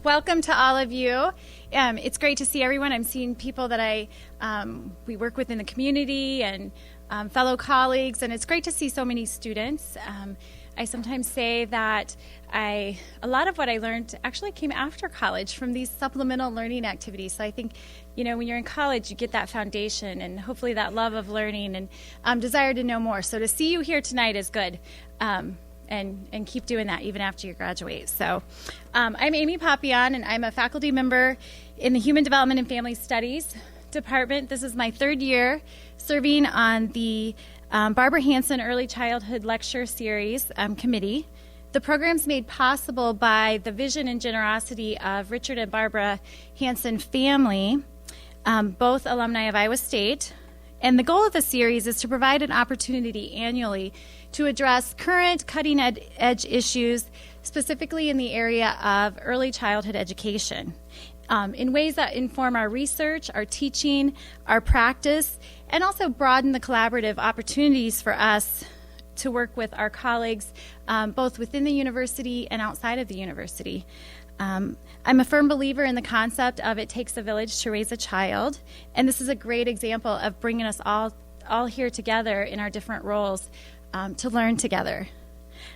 Welcome to all of you. It's great to see everyone. I'm seeing people that we work with in the community and fellow colleagues, and it's great to see so many students. I sometimes say that a lot of what I learned actually came after college from these supplemental learning activities. So I think, when you're in college, you get that foundation and hopefully that love of learning and desire to know more. So to see you here tonight is good. And keep doing that even after you graduate. So I'm Amy Papillon, and I'm a faculty member in the Human Development and Family Studies Department. This is my third year serving on the Barbara Hansen Early Childhood Lecture Series committee. The program's made possible by the vision and generosity of Richard and Barbara Hansen family, both alumni of Iowa State. And the goal of the series is to provide an opportunity annually to address current cutting-edge issues, specifically in the area of early childhood education, in ways that inform our research, our teaching, our practice, and also broaden the collaborative opportunities for us to work with our colleagues, both within the university and outside of the university. I'm a firm believer in the concept of it takes a village to raise a child, and this is a great example of bringing us all here together in our different roles to learn together.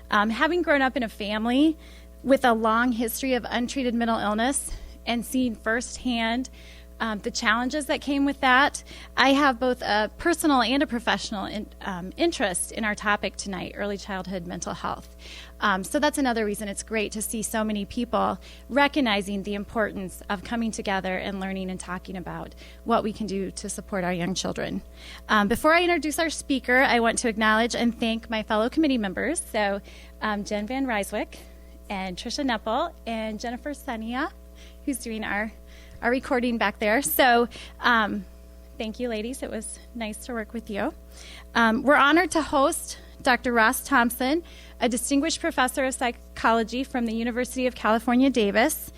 Having grown up in a family with a long history of untreated mental illness and seeing firsthand the challenges that came with that, I have both a personal and a professional interest in our topic tonight, early childhood mental health. So that's another reason it's great to see so many people recognizing the importance of coming together and learning and talking about what we can do to support our young children. Before I introduce our speaker, I want to acknowledge and thank my fellow committee members. So Jen Van Ryswick and Tricia Neppel and Jennifer Senia, who's doing our recording back there. So thank you, ladies. It was nice to work with you. We're honored to host Dr. Ross Thompson, a distinguished professor of psychology from the University of California, Davis,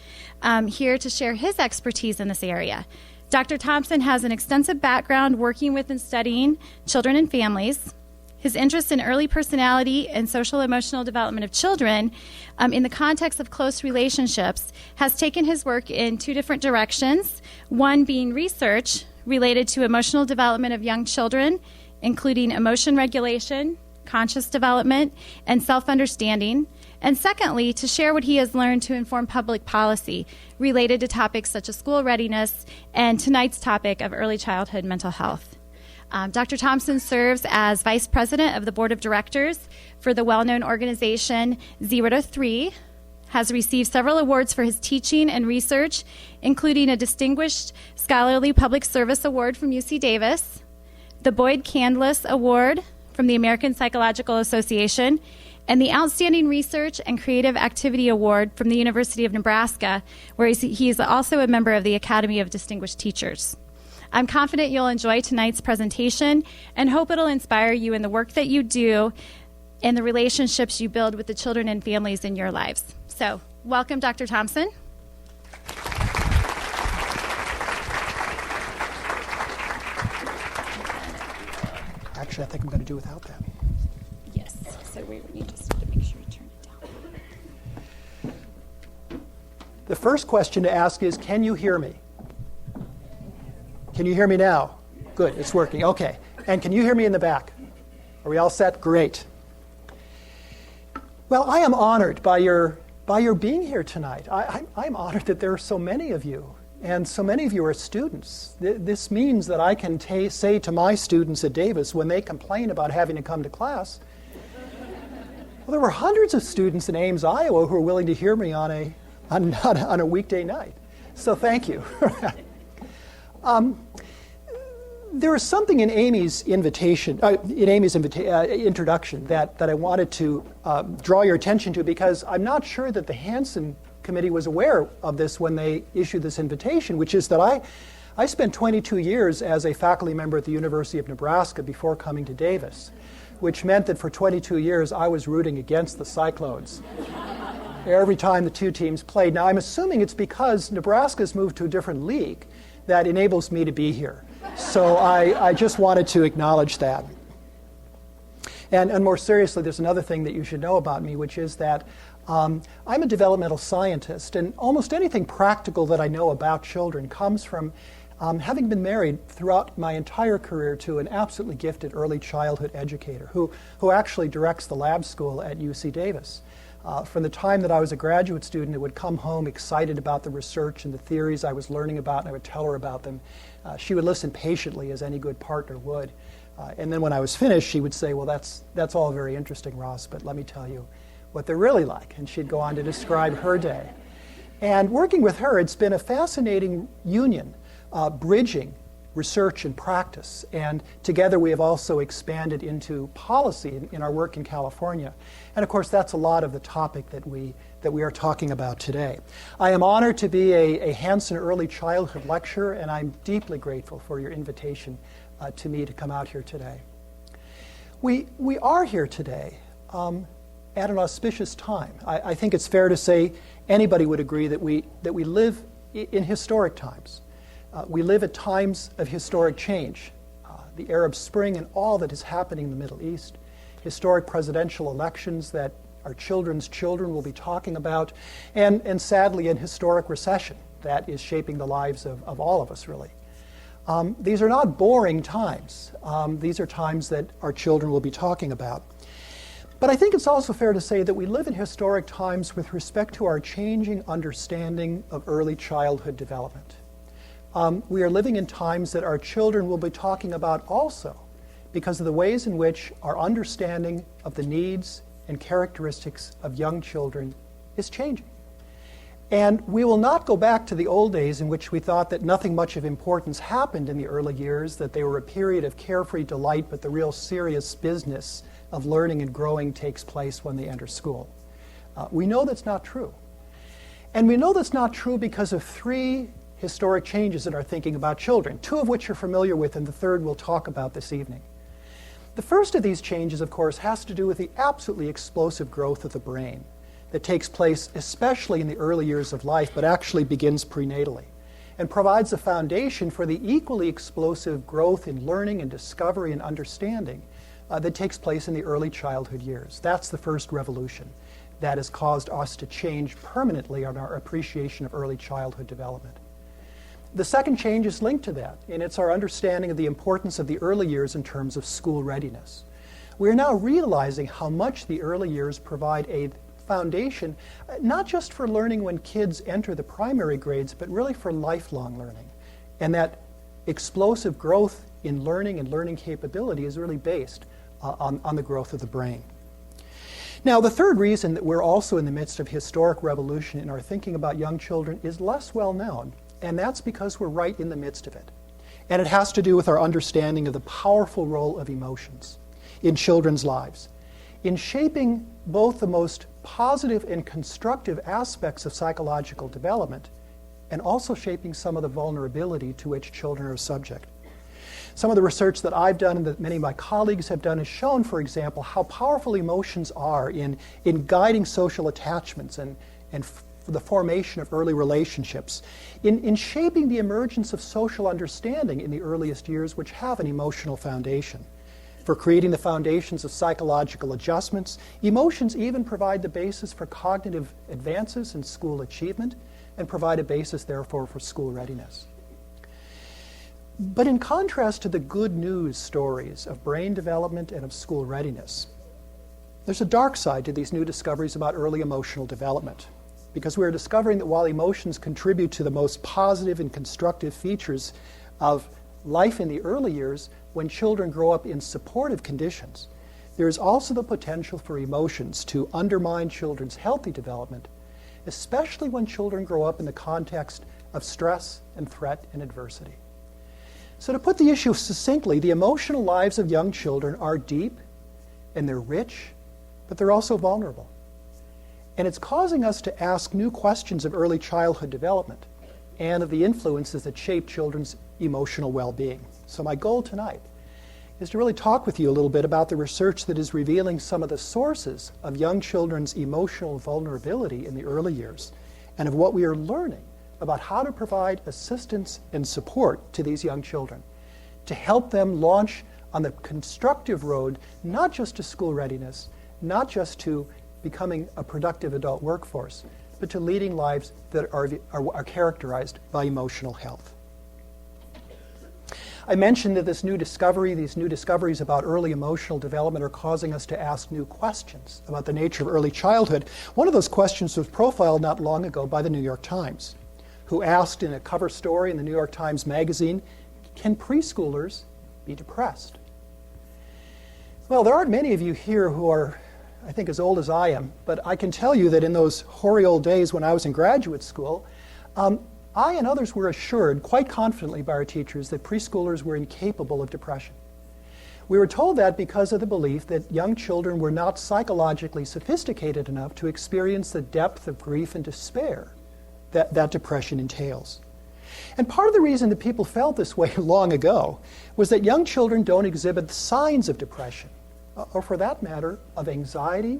here to share his expertise in this area. Dr. Thompson has an extensive background working with and studying children and families. His interest in early personality and social emotional development of children in the context of close relationships has taken his work in two different directions, one being research related to emotional development of young children, including emotion regulation, conscious development, and self-understanding, and secondly, to share what he has learned to inform public policy related to topics such as school readiness and tonight's topic of early childhood mental health. Dr. Thompson serves as Vice President of the Board of Directors for the well-known organization 0 to 3, has received several awards for his teaching and research, including a Distinguished Scholarly Public Service Award from UC Davis, the Boyd Candless Award from the American Psychological Association, and the Outstanding Research and Creative Activity Award from the University of Nebraska, where he is also a member of the Academy of Distinguished Teachers. I'm confident you'll enjoy tonight's presentation and hope it'll inspire you in the work that you do and the relationships you build with the children and families in your lives. So, welcome, Dr. Thompson. Actually, I think I'm going to do without that. Yes, so we need just to make sure you turn it down. The first question to ask is, can you hear me? Can you hear me now? Good, it's working. Okay. And can you hear me in the back? Are we all set? Great. Well, I am honored by your being here tonight. I'm honored that there are so many of you, and so many of you are students. This means that I can say to my students at Davis when they complain about having to come to class, well, there were hundreds of students in Ames, Iowa who are willing to hear me on a weekday night. So thank you. There is something in Amy's introduction that I wanted to draw your attention to, because I'm not sure that the Hansen Committee was aware of this when they issued this invitation, which is that I spent 22 years as a faculty member at the University of Nebraska before coming to Davis, which meant that for 22 years I was rooting against the Cyclones every time the two teams played. Now, I'm assuming it's because Nebraska's moved to a different league that enables me to be here. So I just wanted to acknowledge that. And more seriously, there's another thing that you should know about me, which is that I'm a developmental scientist, and almost anything practical that I know about children comes from having been married throughout my entire career to an absolutely gifted early childhood educator who actually directs the lab school at UC Davis. From the time that I was a graduate student, I would come home excited about the research and the theories I was learning about, and I would tell her about them. She would listen patiently, as any good partner would. And then when I was finished, she would say, well, that's all very interesting, Ross, but let me tell you what they're really like. And she'd go on to describe her day. And working with her, it's been a fascinating union, bridging research and practice. And together we have also expanded into policy in our work in California. And of course, that's a lot of the topic that we are talking about today. I am honored to be a Hansen Early Childhood lecturer, and I'm deeply grateful for your invitation to me to come out here today. We are here today at an auspicious time. I think it's fair to say anybody would agree that we live in historic times. We live at times of historic change. The Arab Spring and all that is happening in the Middle East, historic presidential elections that our children's children will be talking about, and sadly an historic recession that is shaping the lives of all of us, really. These are not boring times. These are times that our children will be talking about. But I think it's also fair to say that we live in historic times with respect to our changing understanding of early childhood development. We are living in times that our children will be talking about also because of the ways in which our understanding of the needs and characteristics of young children is changing. And we will not go back to the old days in which we thought that nothing much of importance happened in the early years, that they were a period of carefree delight, but the real serious business of learning and growing takes place when they enter school. We know that's not true. And we know that's not true because of three historic changes in our thinking about children, two of which you're familiar with, and the third we'll talk about this evening. The first of these changes, of course, has to do with the absolutely explosive growth of the brain that takes place especially in the early years of life, but actually begins prenatally, and provides a foundation for the equally explosive growth in learning and discovery and understanding that takes place in the early childhood years. That's the first revolution that has caused us to change permanently on our appreciation of early childhood development. The second change is linked to that, and it's our understanding of the importance of the early years in terms of school readiness. We are now realizing how much the early years provide a foundation, not just for learning when kids enter the primary grades, but really for lifelong learning. And that explosive growth in learning and learning capability is really based on the growth of the brain. Now, the third reason that we're also in the midst of historic revolution in our thinking about young children is less well known, and that's because we're right in the midst of it. And it has to do with our understanding of the powerful role of emotions in children's lives, in shaping both the most positive and constructive aspects of psychological development, and also shaping some of the vulnerability to which children are subject. Some of the research that I've done and that many of my colleagues have done has shown, for example, how powerful emotions are in guiding social attachments and the formation of early relationships, in shaping the emergence of social understanding in the earliest years, which have an emotional foundation. For creating the foundations of psychological adjustments, emotions even provide the basis for cognitive advances in school achievement and provide a basis, therefore, for school readiness. But in contrast to the good news stories of brain development and of school readiness, there's a dark side to these new discoveries about early emotional development, because we are discovering that while emotions contribute to the most positive and constructive features of life in the early years, when children grow up in supportive conditions, there is also the potential for emotions to undermine children's healthy development, especially when children grow up in the context of stress and threat and adversity. So to put the issue succinctly, the emotional lives of young children are deep and they're rich, but they're also vulnerable. And it's causing us to ask new questions of early childhood development and of the influences that shape children's emotional well-being. So my goal tonight is to really talk with you a little bit about the research that is revealing some of the sources of young children's emotional vulnerability in the early years, and of what we are learning about how to provide assistance and support to these young children, to help them launch on the constructive road, not just to school readiness, not just to becoming a productive adult workforce, but to leading lives that are characterized by emotional health. I mentioned that these new discoveries about early emotional development are causing us to ask new questions about the nature of early childhood. One of those questions was profiled not long ago by the New York Times, who asked in a cover story in the New York Times Magazine, can preschoolers be depressed? Well, there aren't many of you here who are, I think, as old as I am, but I can tell you that in those hoary old days when I was in graduate school, I and others were assured quite confidently by our teachers that preschoolers were incapable of depression. We were told that because of the belief that young children were not psychologically sophisticated enough to experience the depth of grief and despair that depression entails. And part of the reason that people felt this way long ago was that young children don't exhibit signs of depression, or for that matter, of anxiety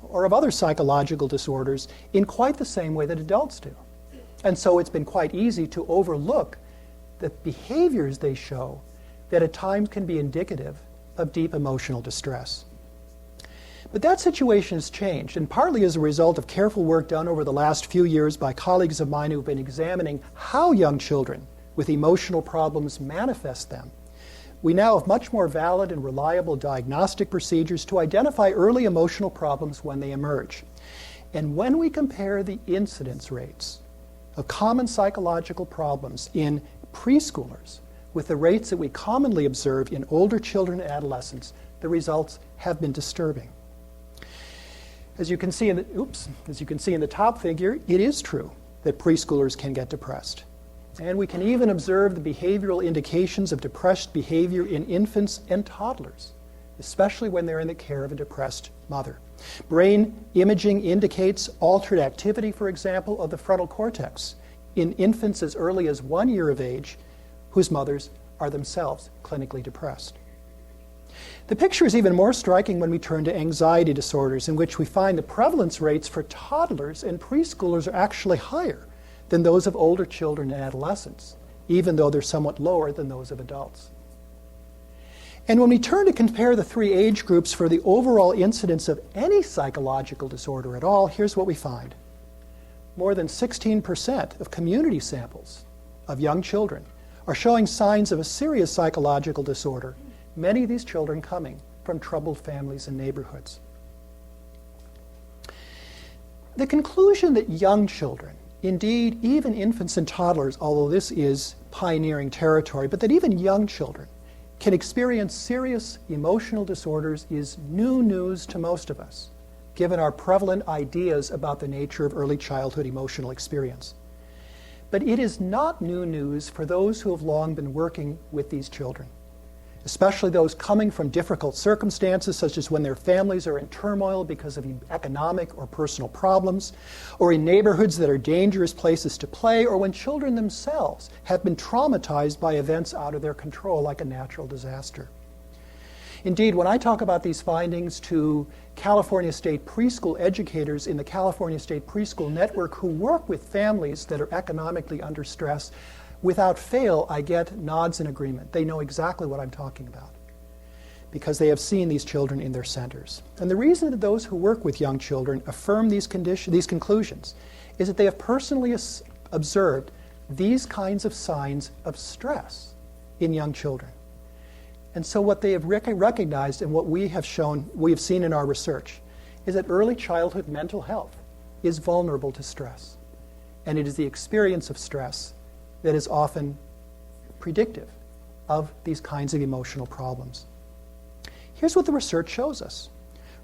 or of other psychological disorders in quite the same way that adults do. And so it's been quite easy to overlook the behaviors they show that at times can be indicative of deep emotional distress. But that situation has changed, and partly as a result of careful work done over the last few years by colleagues of mine who've been examining how young children with emotional problems manifest them. We now have much more valid and reliable diagnostic procedures to identify early emotional problems when they emerge. And when we compare the incidence rates of common psychological problems in preschoolers with the rates that we commonly observe in older children and adolescents, the results have been disturbing. As you can see in the top figure, it is true that preschoolers can get depressed. And we can even observe the behavioral indications of depressed behavior in infants and toddlers, especially when they're in the care of a depressed mother. Brain imaging indicates altered activity, for example, of the frontal cortex in infants as early as 1 year of age whose mothers are themselves clinically depressed. The picture is even more striking when we turn to anxiety disorders, in which we find the prevalence rates for toddlers and preschoolers are actually higher than those of older children and adolescents, even though they're somewhat lower than those of adults. And when we turn to compare the three age groups for the overall incidence of any psychological disorder at all, here's what we find. More than 16% of community samples of young children are showing signs of a serious psychological disorder, many of these children coming from troubled families and neighborhoods. The conclusion that young children, indeed even infants and toddlers, although this is pioneering territory, but that even young children can experience serious emotional disorders is new news to most of us, given our prevalent ideas about the nature of early childhood emotional experience. But it is not new news for those who have long been working with these children, especially those coming from difficult circumstances, such as when their families are in turmoil because of economic or personal problems, or in neighborhoods that are dangerous places to play, or when children themselves have been traumatized by events out of their control, like a natural disaster. Indeed, when I talk about these findings to California State preschool educators in the California State Preschool Network who work with families that are economically under stress, without fail, I get nods in agreement. They know exactly what I'm talking about because they have seen these children in their centers. And the reason that those who work with young children affirm these conclusions is that they have personally observed these kinds of signs of stress in young children. And so what they have recognized and what we have seen in our research is that early childhood mental health is vulnerable to stress. And it is the experience of stress that is often predictive of these kinds of emotional problems. Here's what the research shows us.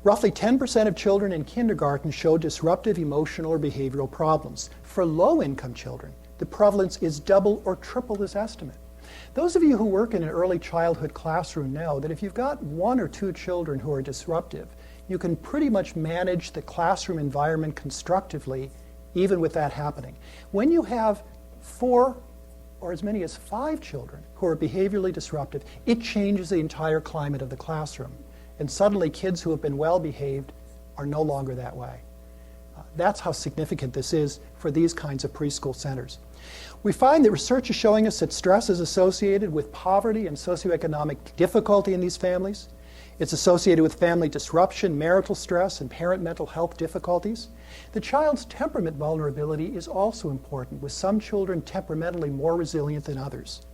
Roughly 10% of children in kindergarten show disruptive emotional or behavioral problems. For low-income children, the prevalence is double or triple this estimate. Those of you who work in an early childhood classroom know that if you've got 1 or 2 children who are disruptive, you can pretty much manage the classroom environment constructively, even with that happening. When you have 4 or as many as 5 children who are behaviorally disruptive, it changes the entire climate of the classroom. And suddenly kids who have been well behaved are no longer that way. That's how significant this is for these kinds of preschool centers. We find that research is showing us that stress is associated with poverty and socioeconomic difficulty in these families. It's associated with family disruption, marital stress, and parent mental health difficulties. The child's temperament vulnerability is also important, with some children temperamentally more resilient than others.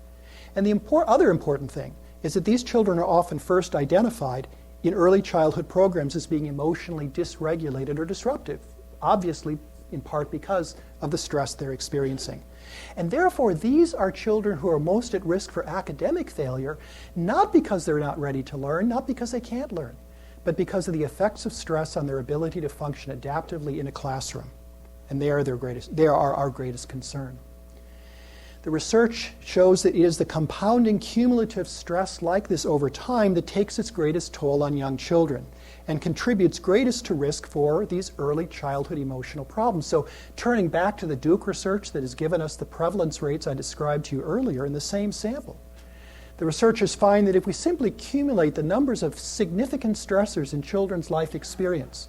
And the other important thing is that these children are often first identified in early childhood programs as being emotionally dysregulated or disruptive, obviously in part because of the stress they're experiencing. And therefore, these are children who are most at risk for academic failure, not because they're not ready to learn, not because they can't learn, but because of the effects of stress on their ability to function adaptively in a classroom. And they are our greatest concern. The research shows that it is the compounding cumulative stress like this over time that takes its greatest toll on young children and contributes greatest to risk for these early childhood emotional problems. So turning back to the Duke research that has given us the prevalence rates I described to you earlier in the same sample, the researchers find that if we simply accumulate the numbers of significant stressors in children's life experience,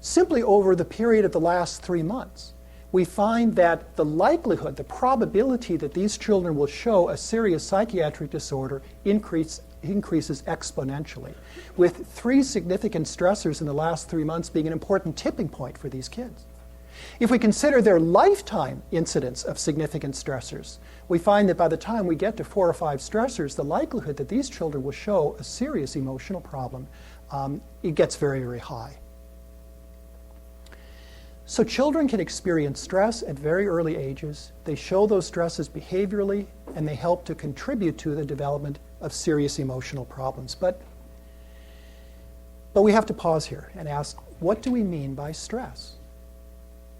simply over the period of the last 3 months, we find that the likelihood, the probability that these children will show a serious psychiatric disorder increases exponentially, with 3 significant stressors in the last 3 months being an important tipping point for these kids. If we consider their lifetime incidence of significant stressors, we find that by the time we get to 4 or 5 stressors, the likelihood that these children will show a serious emotional problem, it gets very, very high. So children can experience stress at very early ages. They show those stresses behaviorally, and they help to contribute to the development of serious emotional problems. But we have to pause here and ask, what do we mean by stress?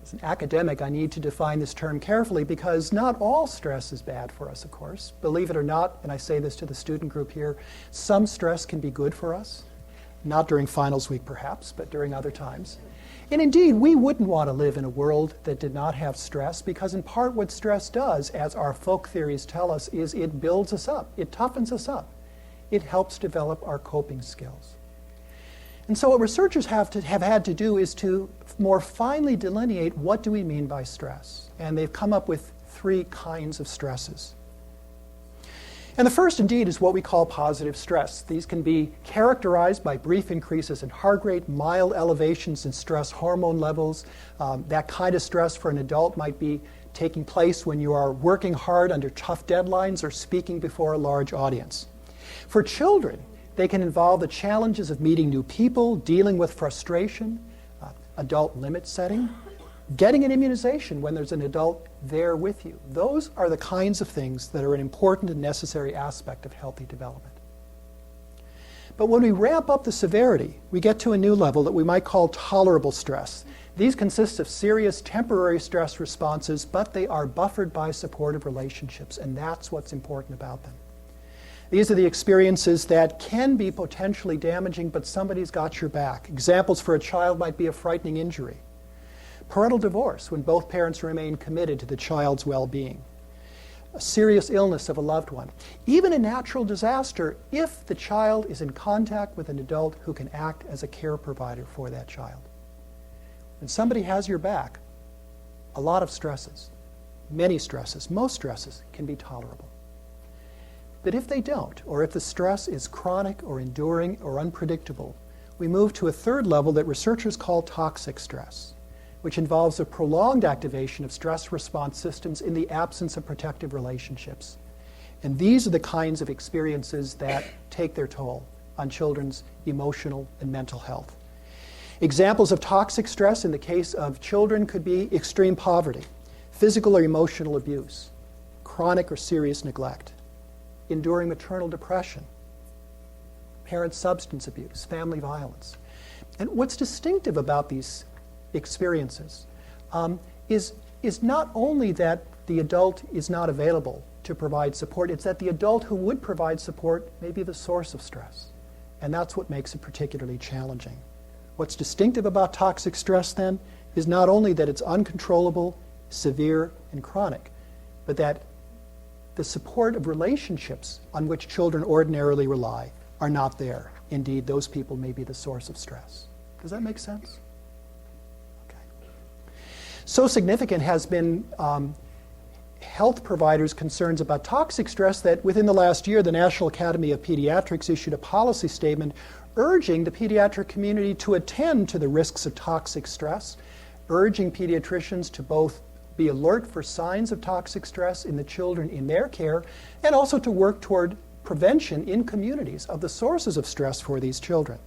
As an academic, I need to define this term carefully because not all stress is bad for us, of course. Believe it or not, and I say this to the student group here, some stress can be good for us. Not during finals week, perhaps, but during other times. And indeed, we wouldn't want to live in a world that did not have stress, because in part what stress does, as our folk theories tell us, is it builds us up. It toughens us up. It helps develop our coping skills. And so what researchers have had to do is to more finely delineate what do we mean by stress. And they've come up with 3 kinds of stresses. And the first, indeed, is what we call positive stress. These can be characterized by brief increases in heart rate, mild elevations in stress hormone levels. That kind of stress for an adult might be taking place when you are working hard under tough deadlines or speaking before a large audience. For children, they can involve the challenges of meeting new people, dealing with frustration, adult limit setting, getting an immunization when there's an adult there with you. Those are the kinds of things that are an important and necessary aspect of healthy development. But when we ramp up the severity, we get to a new level that we might call tolerable stress. These consist of serious temporary stress responses, but they are buffered by supportive relationships, and that's what's important about them. These are the experiences that can be potentially damaging, but somebody's got your back. Examples for a child might be a frightening injury. Parental divorce, when both parents remain committed to the child's well-being. A serious illness of a loved one. Even a natural disaster if the child is in contact with an adult who can act as a care provider for that child. When somebody has your back, a lot of stresses, many stresses, most stresses can be tolerable. But if they don't, or if the stress is chronic or enduring or unpredictable, we move to a third level that researchers call toxic stress, which involves a prolonged activation of stress response systems in the absence of protective relationships. And these are the kinds of experiences that take their toll on children's emotional and mental health. Examples of toxic stress in the case of children could be extreme poverty, physical or emotional abuse, chronic or serious neglect, enduring maternal depression, parent substance abuse, family violence. And what's distinctive about these experiences is not only that the adult is not available to provide support, it's that the adult who would provide support may be the source of stress. And that's what makes it particularly challenging. What's distinctive about toxic stress, then, is not only that it's uncontrollable, severe, and chronic, but that the support of relationships on which children ordinarily rely are not there. Indeed, those people may be the source of stress. Does that make sense? So significant has been health providers' concerns about toxic stress that within the last year, the National Academy of Pediatrics issued a policy statement urging the pediatric community to attend to the risks of toxic stress, urging pediatricians to both be alert for signs of toxic stress in the children in their care, and also to work toward prevention in communities of the sources of stress for these children.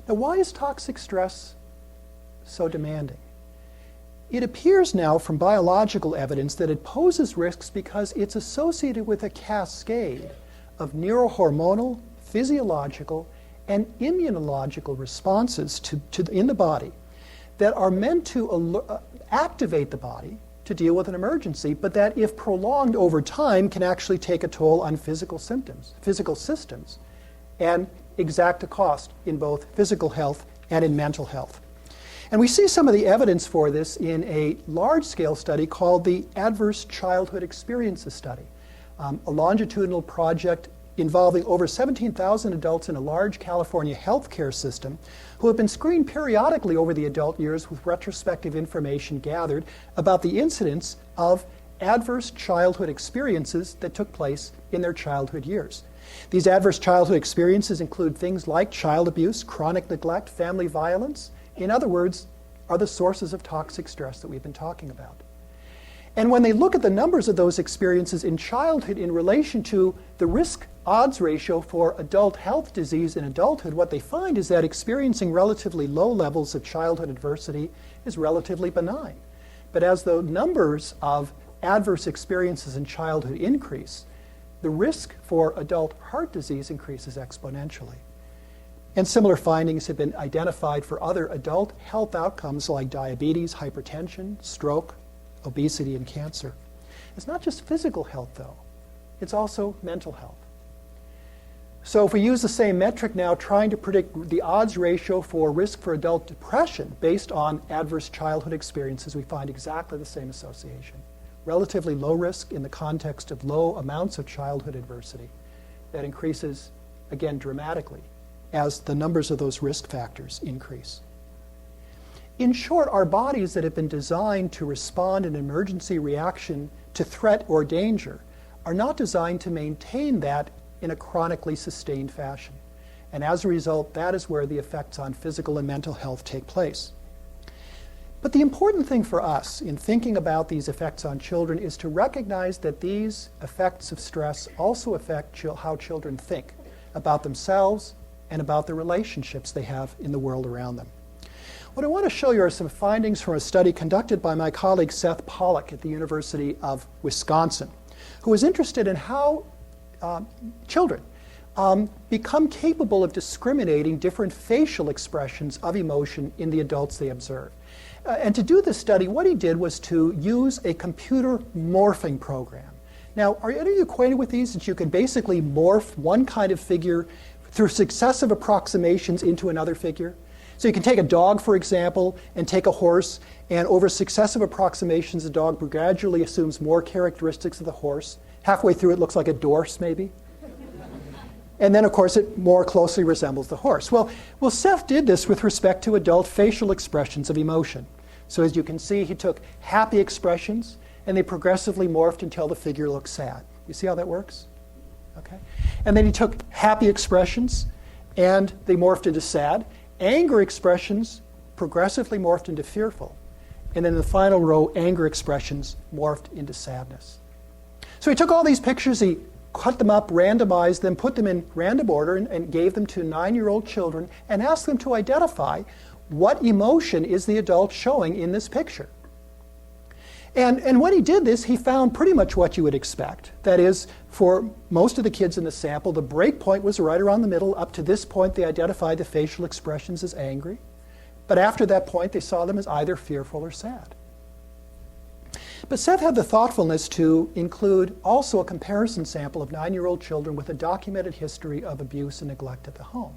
Now, why is toxic stress so demanding? It appears now from biological evidence that it poses risks because it's associated with a cascade of neurohormonal, physiological, and immunological responses in the body that are meant to activate the body to deal with an emergency, but that if prolonged over time can actually take a toll on physical systems, and exact a cost in both physical health and in mental health. And we see some of the evidence for this in a large-scale study called the Adverse Childhood Experiences Study, a longitudinal project involving over 17,000 adults in a large California healthcare system who have been screened periodically over the adult years with retrospective information gathered about the incidence of adverse childhood experiences that took place in their childhood years. These adverse childhood experiences include things like child abuse, chronic neglect, family violence. In other words, are the sources of toxic stress that we've been talking about. And when they look at the numbers of those experiences in childhood in relation to the risk-odds ratio for adult health disease in adulthood, what they find is that experiencing relatively low levels of childhood adversity is relatively benign. But as the numbers of adverse experiences in childhood increase, the risk for adult heart disease increases exponentially. And similar findings have been identified for other adult health outcomes like diabetes, hypertension, stroke, obesity, and cancer. It's not just physical health, though. It's also mental health. So if we use the same metric now, trying to predict the odds ratio for risk for adult depression based on adverse childhood experiences, we find exactly the same association. Relatively low risk in the context of low amounts of childhood adversity that increases, again, dramatically as the numbers of those risk factors increase. In short, our bodies that have been designed to respond in emergency reaction to threat or danger are not designed to maintain that in a chronically sustained fashion. And as a result, that is where the effects on physical and mental health take place. But the important thing for us in thinking about these effects on children is to recognize that these effects of stress also affect how children think about themselves and about the relationships they have in the world around them. What I want to show you are some findings from a study conducted by my colleague Seth Pollack at the University of Wisconsin, who was interested in how children become capable of discriminating different facial expressions of emotion in the adults they observe. And to do this study, what he did was to use a computer morphing program. Now, are any of you acquainted with these? That you can basically morph one kind of figure through successive approximations into another figure? So you can take a dog, for example, and take a horse, and over successive approximations, the dog gradually assumes more characteristics of the horse. Halfway through, it looks like a dorse, maybe. And then, of course, it more closely resembles the horse. Well, Seth did this with respect to adult facial expressions of emotion. So as you can see, he took happy expressions, and they progressively morphed until the figure looks sad. You see how that works? Okay. And then he took happy expressions, and they morphed into sad. Anger expressions progressively morphed into fearful. And then in the final row, anger expressions morphed into sadness. So he took all these pictures, he cut them up, randomized them, put them in random order, and gave them to 9-year-old children and asked them to identify what emotion is the adult showing in this picture. And when he did this, he found pretty much what you would expect. That is, for most of the kids in the sample, the break point was right around the middle. Up to this point, they identified the facial expressions as angry. But after that point, they saw them as either fearful or sad. But Seth had the thoughtfulness to include also a comparison sample of 9-year-old children with a documented history of abuse and neglect at the home.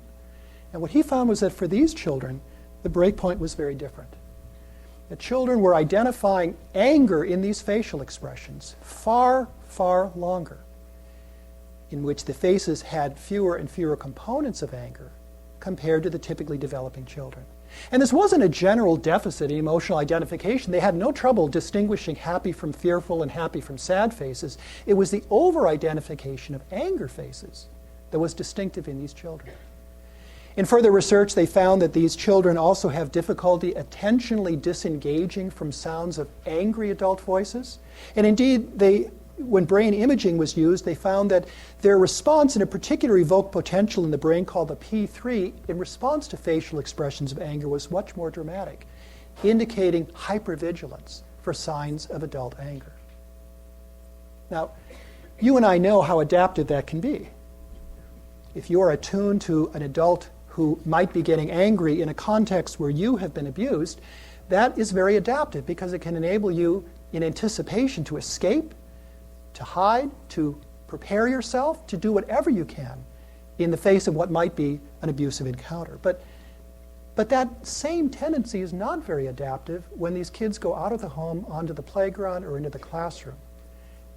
And what he found was that for these children, the break point was very different. The children were identifying anger in these facial expressions far, far longer, in which the faces had fewer and fewer components of anger compared to the typically developing children. And this wasn't a general deficit in emotional identification. They had no trouble distinguishing happy from fearful and happy from sad faces. It was the over-identification of anger faces that was distinctive in these children. In further research, they found that these children also have difficulty attentionally disengaging from sounds of angry adult voices. And indeed, when brain imaging was used, they found that their response in a particular evoked potential in the brain called the P3 in response to facial expressions of anger was much more dramatic, indicating hypervigilance for signs of adult anger. Now, you and I know how adaptive that can be. If you are attuned to an adult who might be getting angry in a context where you have been abused, that is very adaptive because it can enable you in anticipation to escape, to hide, to prepare yourself, to do whatever you can in the face of what might be an abusive encounter. But that same tendency is not very adaptive when these kids go out of the home onto the playground or into the classroom,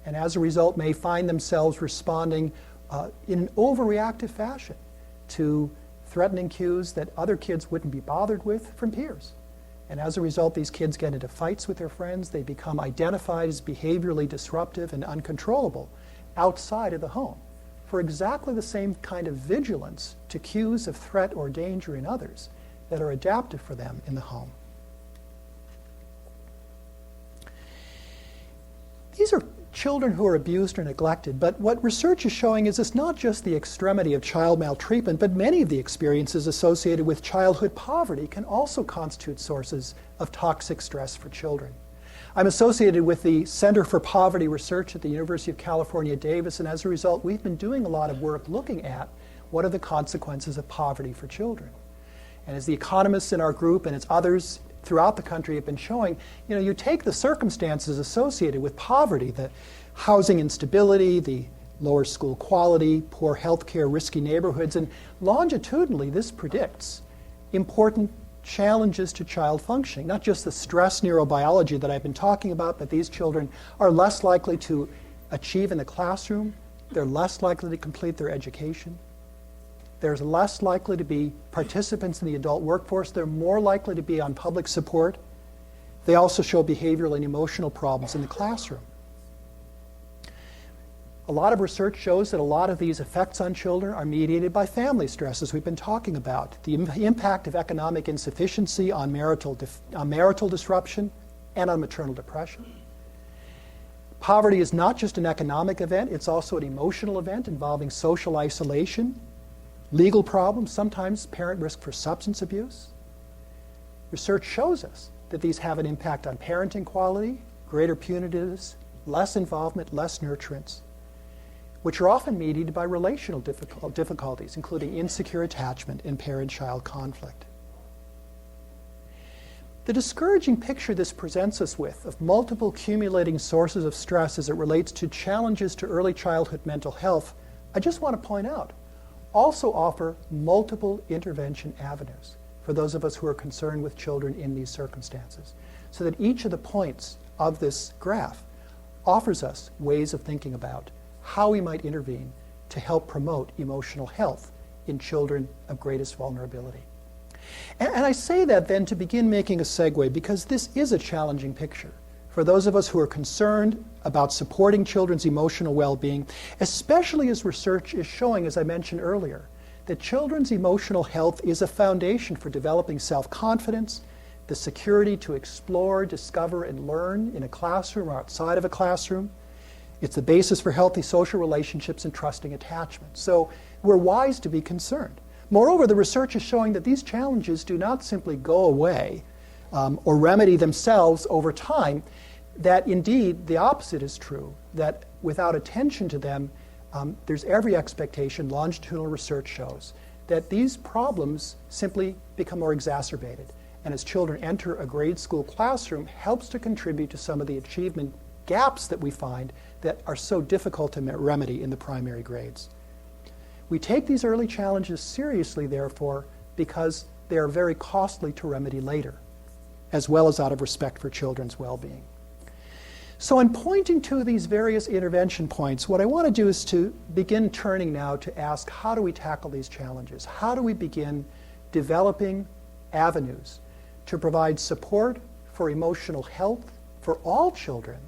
and as a result may find themselves responding in an overreactive fashion to threatening cues that other kids wouldn't be bothered with from peers. And as a result, these kids get into fights with their friends. They become identified as behaviorally disruptive and uncontrollable outside of the home for exactly the same kind of vigilance to cues of threat or danger in others that are adaptive for them in the home. These are children who are abused or neglected, but what research is showing is it's not just the extremity of child maltreatment, but many of the experiences associated with childhood poverty can also constitute sources of toxic stress for children. I'm associated with the Center for Poverty Research at the University of California, Davis, and as a result, we've been doing a lot of work looking at what are the consequences of poverty for children. And as the economists in our group and as others throughout the country have been showing, you take the circumstances associated with poverty, the housing instability, the lower school quality, poor health care, risky neighborhoods, and longitudinally this predicts important challenges to child functioning, not just the stress neurobiology that I've been talking about, but these children are less likely to achieve in the classroom, they're less likely to complete their education. They're less likely to be participants in the adult workforce. They're more likely to be on public support. They also show behavioral and emotional problems in the classroom. A lot of research shows that a lot of these effects on children are mediated by family stress, as we've been talking about. The impact of economic insufficiency on marital disruption and on maternal depression. Poverty is not just an economic event, it's also an emotional event involving social isolation, legal problems, sometimes parent risk for substance abuse. Research shows us that these have an impact on parenting quality, greater punitiveness, less involvement, less nurturance, which are often mediated by relational difficulties, including insecure attachment and parent-child conflict. The discouraging picture this presents us with of multiple accumulating sources of stress as it relates to challenges to early childhood mental health, I just want to point out, also offer multiple intervention avenues for those of us who are concerned with children in these circumstances, so that each of the points of this graph offers us ways of thinking about how we might intervene to help promote emotional health in children of greatest vulnerability. And I say that then to begin making a segue, because this is a challenging picture for those of us who are concerned about supporting children's emotional well-being, especially as research is showing, as I mentioned earlier, that children's emotional health is a foundation for developing self-confidence, the security to explore, discover, and learn in a classroom or outside of a classroom. It's the basis for healthy social relationships and trusting attachment. So we're wise to be concerned. Moreover, the research is showing that these challenges do not simply go away or remedy themselves over time, that indeed the opposite is true, that without attention to them, there's every expectation, longitudinal research shows, that these problems simply become more exacerbated. And as children enter a grade school classroom, helps to contribute to some of the achievement gaps that we find that are so difficult to remedy in the primary grades. We take these early challenges seriously, therefore, because they are very costly to remedy later, as well as out of respect for children's well-being. So in pointing to these various intervention points, what I want to do is to begin turning now to ask, how do we tackle these challenges? How do we begin developing avenues to provide support for emotional health for all children,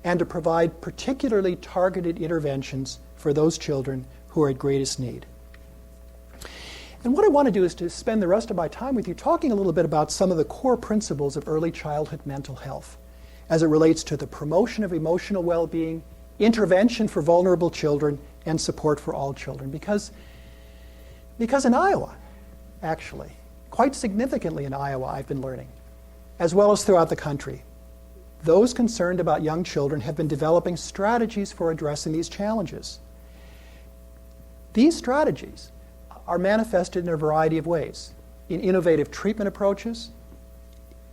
and to provide particularly targeted interventions for those children who are at greatest need? And what I want to do is to spend the rest of my time with you talking a little bit about some of the core principles of early childhood mental health as it relates to the promotion of emotional well-being, intervention for vulnerable children, and support for all children. Because in Iowa, actually, quite significantly in Iowa, I've been learning, as well as throughout the country, those concerned about young children have been developing strategies for addressing these challenges. These strategies are manifested in a variety of ways: in innovative treatment approaches,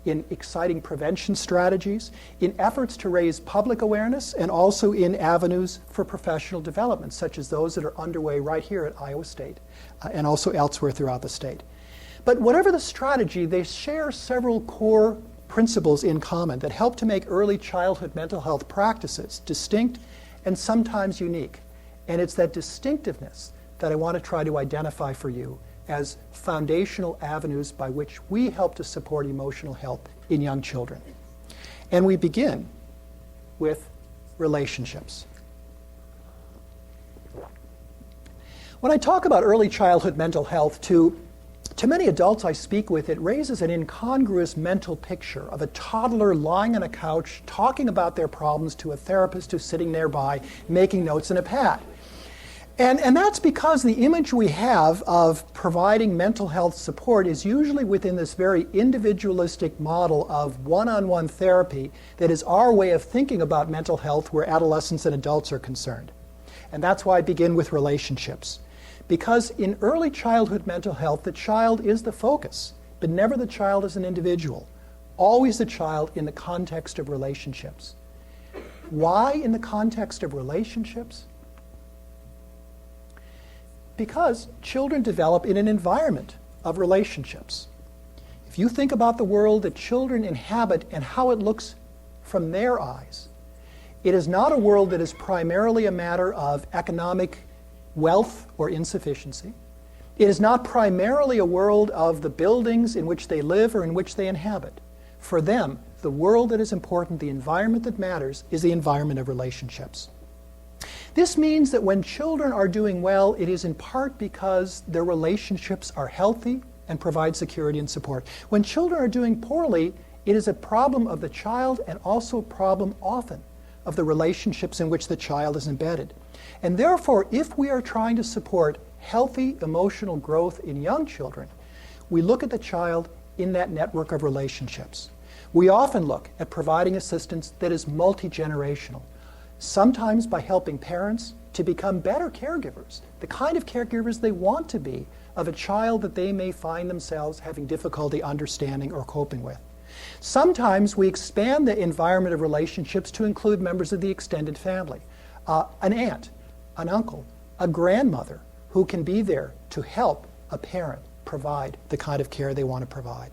in exciting prevention strategies, in efforts to raise public awareness, and also in avenues for professional development, such as those that are underway right here at Iowa State and also elsewhere throughout the state. But whatever the strategy, they share several core principles in common that help to make early childhood mental health practices distinct and sometimes unique. And it's that distinctiveness that I want to try to identify for you as foundational avenues by which we help to support emotional health in young children. And we begin with relationships. When I talk about early childhood mental health, to many adults I speak with, it raises an incongruous mental picture of a toddler lying on a couch talking about their problems to a therapist who's sitting nearby making notes in a pad. And that's because the image we have of providing mental health support is usually within this very individualistic model of one-on-one therapy that is our way of thinking about mental health where adolescents and adults are concerned. And that's why I begin with relationships. Because in early childhood mental health, the child is the focus, but never the child as an individual. Always the child in the context of relationships. Why in the context of relationships? Because children develop in an environment of relationships. If you think about the world that children inhabit and how it looks from their eyes, it is not a world that is primarily a matter of economic wealth or insufficiency. It is not primarily a world of the buildings in which they live or in which they inhabit. For them, the world that is important, the environment that matters, is the environment of relationships. This means that when children are doing well, it is in part because their relationships are healthy and provide security and support. When children are doing poorly, it is a problem of the child and also a problem often of the relationships in which the child is embedded. And therefore, if we are trying to support healthy emotional growth in young children, we look at the child in that network of relationships. We often look at providing assistance that is multi-generational. Sometimes by helping parents to become better caregivers, the kind of caregivers they want to be of a child that they may find themselves having difficulty understanding or coping with. Sometimes we expand the environment of relationships to include members of the extended family, an aunt, an uncle, a grandmother who can be there to help a parent provide the kind of care they want to provide.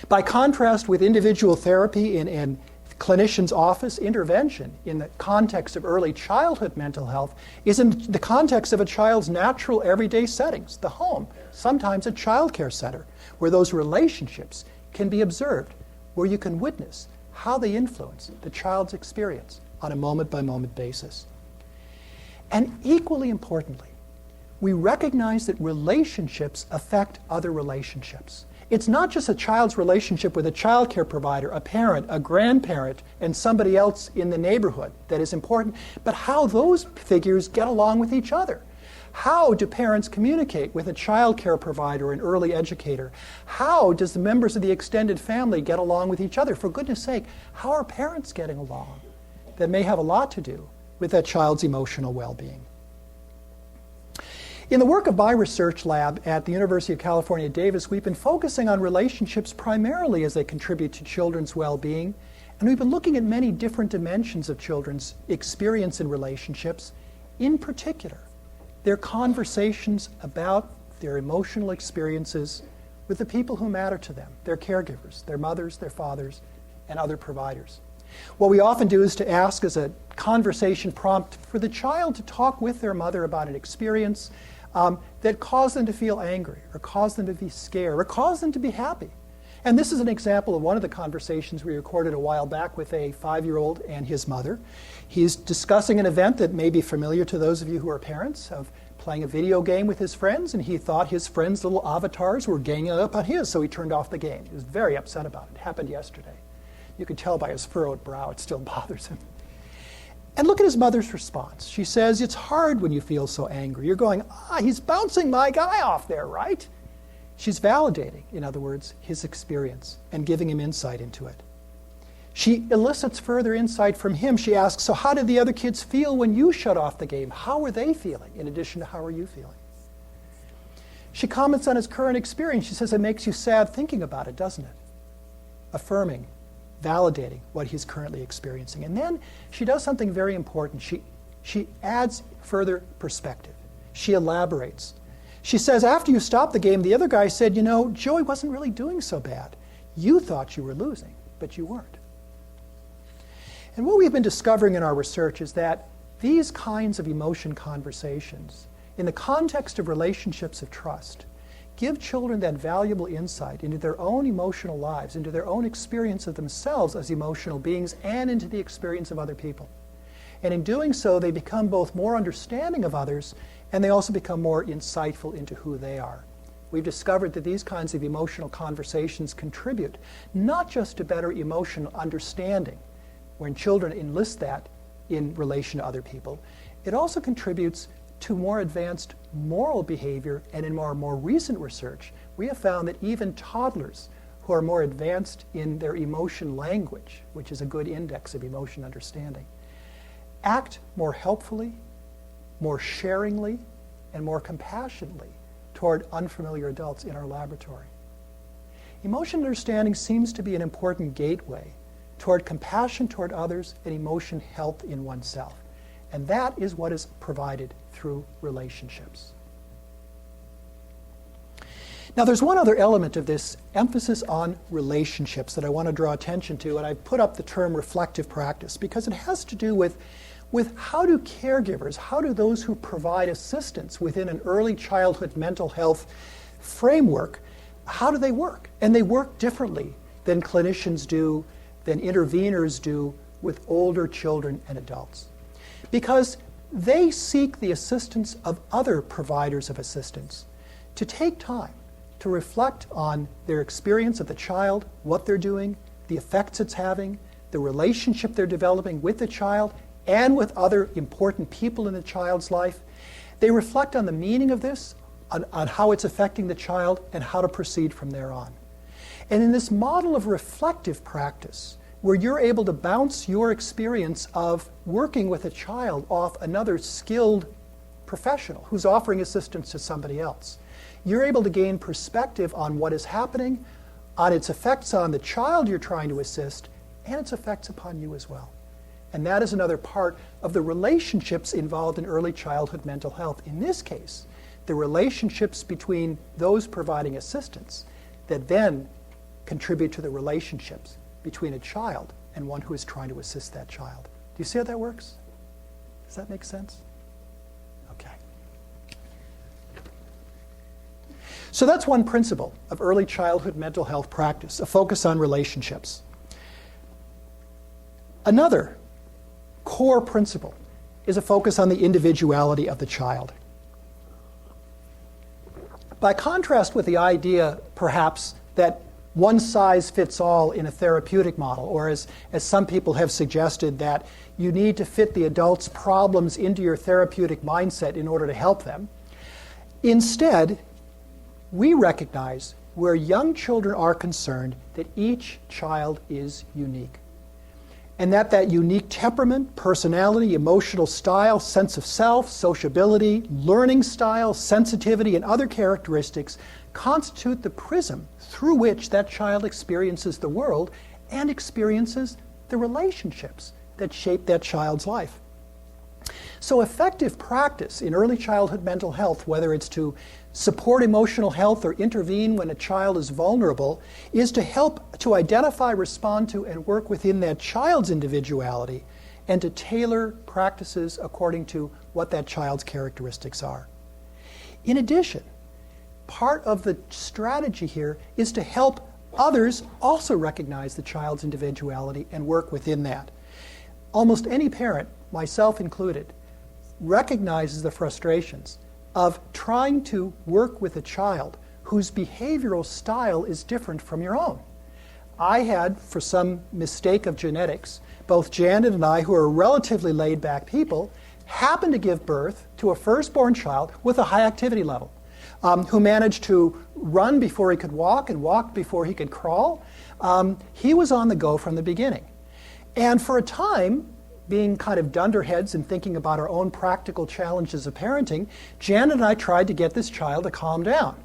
By contrast with individual therapy in clinician's office, intervention in the context of early childhood mental health is in the context of a child's natural everyday settings, the home, sometimes a child care center, where those relationships can be observed, where you can witness how they influence the child's experience on a moment-by-moment basis. And equally importantly, we recognize that relationships affect other relationships. It's not just a child's relationship with a child care provider, a parent, a grandparent, and somebody else in the neighborhood that is important, but how those figures get along with each other. How do parents communicate with a child care provider, an early educator? How does the members of the extended family get along with each other? For goodness sake, how are parents getting along? That may have a lot to do with that child's emotional well-being. In the work of my research lab at the University of California, Davis, we've been focusing on relationships primarily as they contribute to children's well-being, and we've been looking at many different dimensions of children's experience in relationships, in particular, their conversations about their emotional experiences with the people who matter to them, their caregivers, their mothers, their fathers, and other providers. What we often do is to ask as a conversation prompt for the child to talk with their mother about an experience that caused them to feel angry, or caused them to be scared, or caused them to be happy. And this is an example of one of the conversations we recorded a while back with a 5-year-old and his mother. He's discussing an event that may be familiar to those of you who are parents, of playing a video game with his friends, and he thought his friends' little avatars were ganging up on his, so he turned off the game. He was very upset about it. It happened yesterday. You could tell by his furrowed brow, it still bothers him. And look at his mother's response. She says, it's hard when you feel so angry. You're going, he's bouncing my guy off there, right? She's validating, in other words, his experience and giving him insight into it. She elicits further insight from him. She asks, so how did the other kids feel when you shut off the game? How were they feeling, in addition to how are you feeling? She comments on his current experience. She says, it makes you sad thinking about it, doesn't it? Affirming, validating what he's currently experiencing. And then she does something very important. She adds further perspective. She elaborates. She says, after you stopped the game, the other guy said, you know, Joey wasn't really doing so bad. You thought you were losing, but you weren't. And what we've been discovering in our research is that these kinds of emotion conversations, in the context of relationships of trust, give children that valuable insight into their own emotional lives, into their own experience of themselves as emotional beings, and into the experience of other people. And in doing so, they become both more understanding of others, and they also become more insightful into who they are. We've discovered that these kinds of emotional conversations contribute not just to better emotional understanding, when children enlist that in relation to other people, it also contributes to more advanced moral behavior. And in our more recent research, we have found that even toddlers who are more advanced in their emotion language, which is a good index of emotion understanding, act more helpfully, more sharingly, and more compassionately toward unfamiliar adults in our laboratory. Emotion understanding seems to be an important gateway toward compassion toward others and emotion health in oneself. And that is what is provided through relationships. Now, there's one other element of this emphasis on relationships that I want to draw attention to, and I put up the term reflective practice because it has to do with how do caregivers, how do those who provide assistance within an early childhood mental health framework, how do they work? And they work differently than clinicians do, than interveners do with older children and adults. Because they seek the assistance of other providers of assistance to take time to reflect on their experience of the child, what they're doing, the effects it's having, the relationship they're developing with the child and with other important people in the child's life. They reflect on the meaning of this, on how it's affecting the child, and how to proceed from there on. And in this model of reflective practice, where you're able to bounce your experience of working with a child off another skilled professional who's offering assistance to somebody else, you're able to gain perspective on what is happening, on its effects on the child you're trying to assist, and its effects upon you as well. And that is another part of the relationships involved in early childhood mental health. In this case, the relationships between those providing assistance that then contribute to the relationships between a child and one who is trying to assist that child. Do you see how that works? Does that make sense? Okay. So that's one principle of early childhood mental health practice, a focus on relationships. Another core principle is a focus on the individuality of the child. By contrast with the idea, perhaps, that one size fits all in a therapeutic model, or as some people have suggested, that you need to fit the adult's problems into your therapeutic mindset in order to help them. Instead, we recognize where young children are concerned that each child is unique. And that unique temperament, personality, emotional style, sense of self, sociability, learning style, sensitivity, and other characteristics constitute the prism through which that child experiences the world and experiences the relationships that shape that child's life. So effective practice in early childhood mental health, whether it's to support emotional health or intervene when a child is vulnerable, is to help to identify, respond to, and work within that child's individuality and to tailor practices according to what that child's characteristics are. In addition, part of the strategy here is to help others also recognize the child's individuality and work within that. Almost any parent, myself included, recognizes the frustrations of trying to work with a child whose behavioral style is different from your own. I had, for some mistake of genetics, both Janet and I, who are relatively laid-back people, happened to give birth to a firstborn child with a high activity level, who managed to run before he could walk and walk before he could crawl. He was on the go from the beginning. And for a time, being kind of dunderheads and thinking about our own practical challenges of parenting, Janet and I tried to get this child to calm down.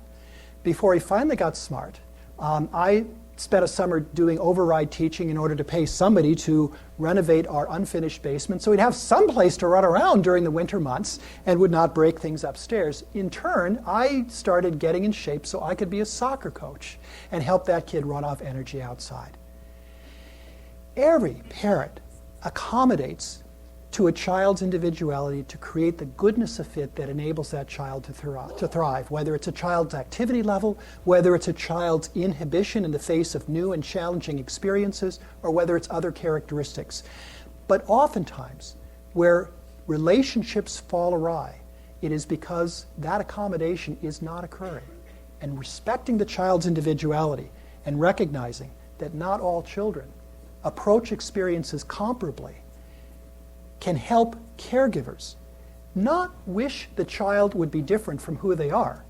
Before he finally got smart, I spent a summer doing override teaching in order to pay somebody to renovate our unfinished basement so we'd have some place to run around during the winter months and would not break things upstairs. In turn, I started getting in shape so I could be a soccer coach and help that kid run off energy outside. Every parent accommodates to a child's individuality to create the goodness of fit that enables that child to thrive, whether it's a child's activity level, whether it's a child's inhibition in the face of new and challenging experiences, or whether it's other characteristics. But oftentimes, where relationships fall awry, it is because that accommodation is not occurring. And respecting the child's individuality and recognizing that not all children approach experiences comparably can help caregivers not wish the child would be different from who they are,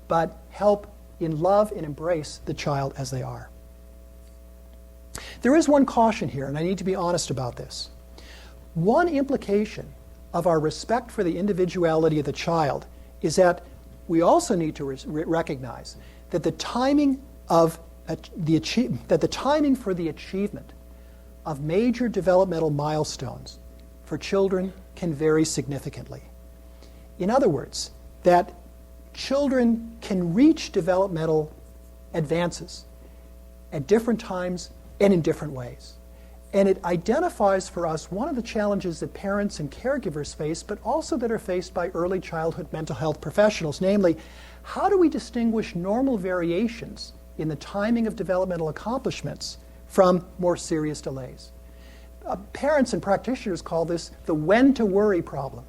but help in love and embrace the child as they are. There is one caution here, and I need to be honest about this. One implication of our respect for the individuality of the child is that we also need to recognize that the timing for the achievement of major developmental milestones for children can vary significantly. In other words, that children can reach developmental advances at different times and in different ways. And it identifies for us one of the challenges that parents and caregivers face, but also that are faced by early childhood mental health professionals, namely, how do we distinguish normal variations in the timing of developmental accomplishments from more serious delays? Parents and practitioners call this the when to worry problem.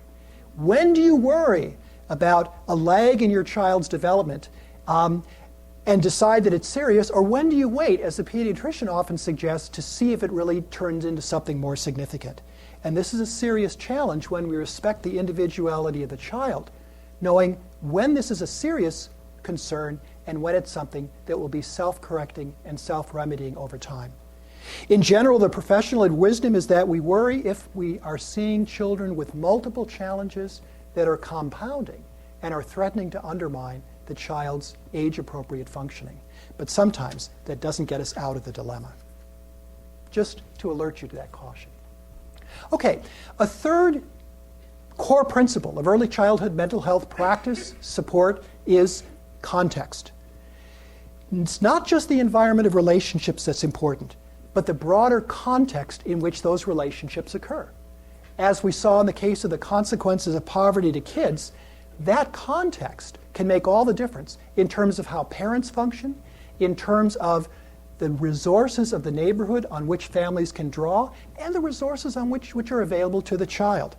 When do you worry about a lag in your child's development and decide that it's serious, or when do you wait, as the pediatrician often suggests, to see if it really turns into something more significant? And this is a serious challenge when we respect the individuality of the child, knowing when this is a serious concern and when it's something that will be self-correcting and self-remedying over time. In general, the professional wisdom is that we worry if we are seeing children with multiple challenges that are compounding and are threatening to undermine the child's age-appropriate functioning. But sometimes that doesn't get us out of the dilemma. Just to alert you to that caution. Okay, a third core principle of early childhood mental health practice support is context. It's not just the environment of relationships that's important, but the broader context in which those relationships occur. As we saw in the case of the consequences of poverty to kids, that context can make all the difference in terms of how parents function, in terms of the resources of the neighborhood on which families can draw, and the resources on which are available to the child.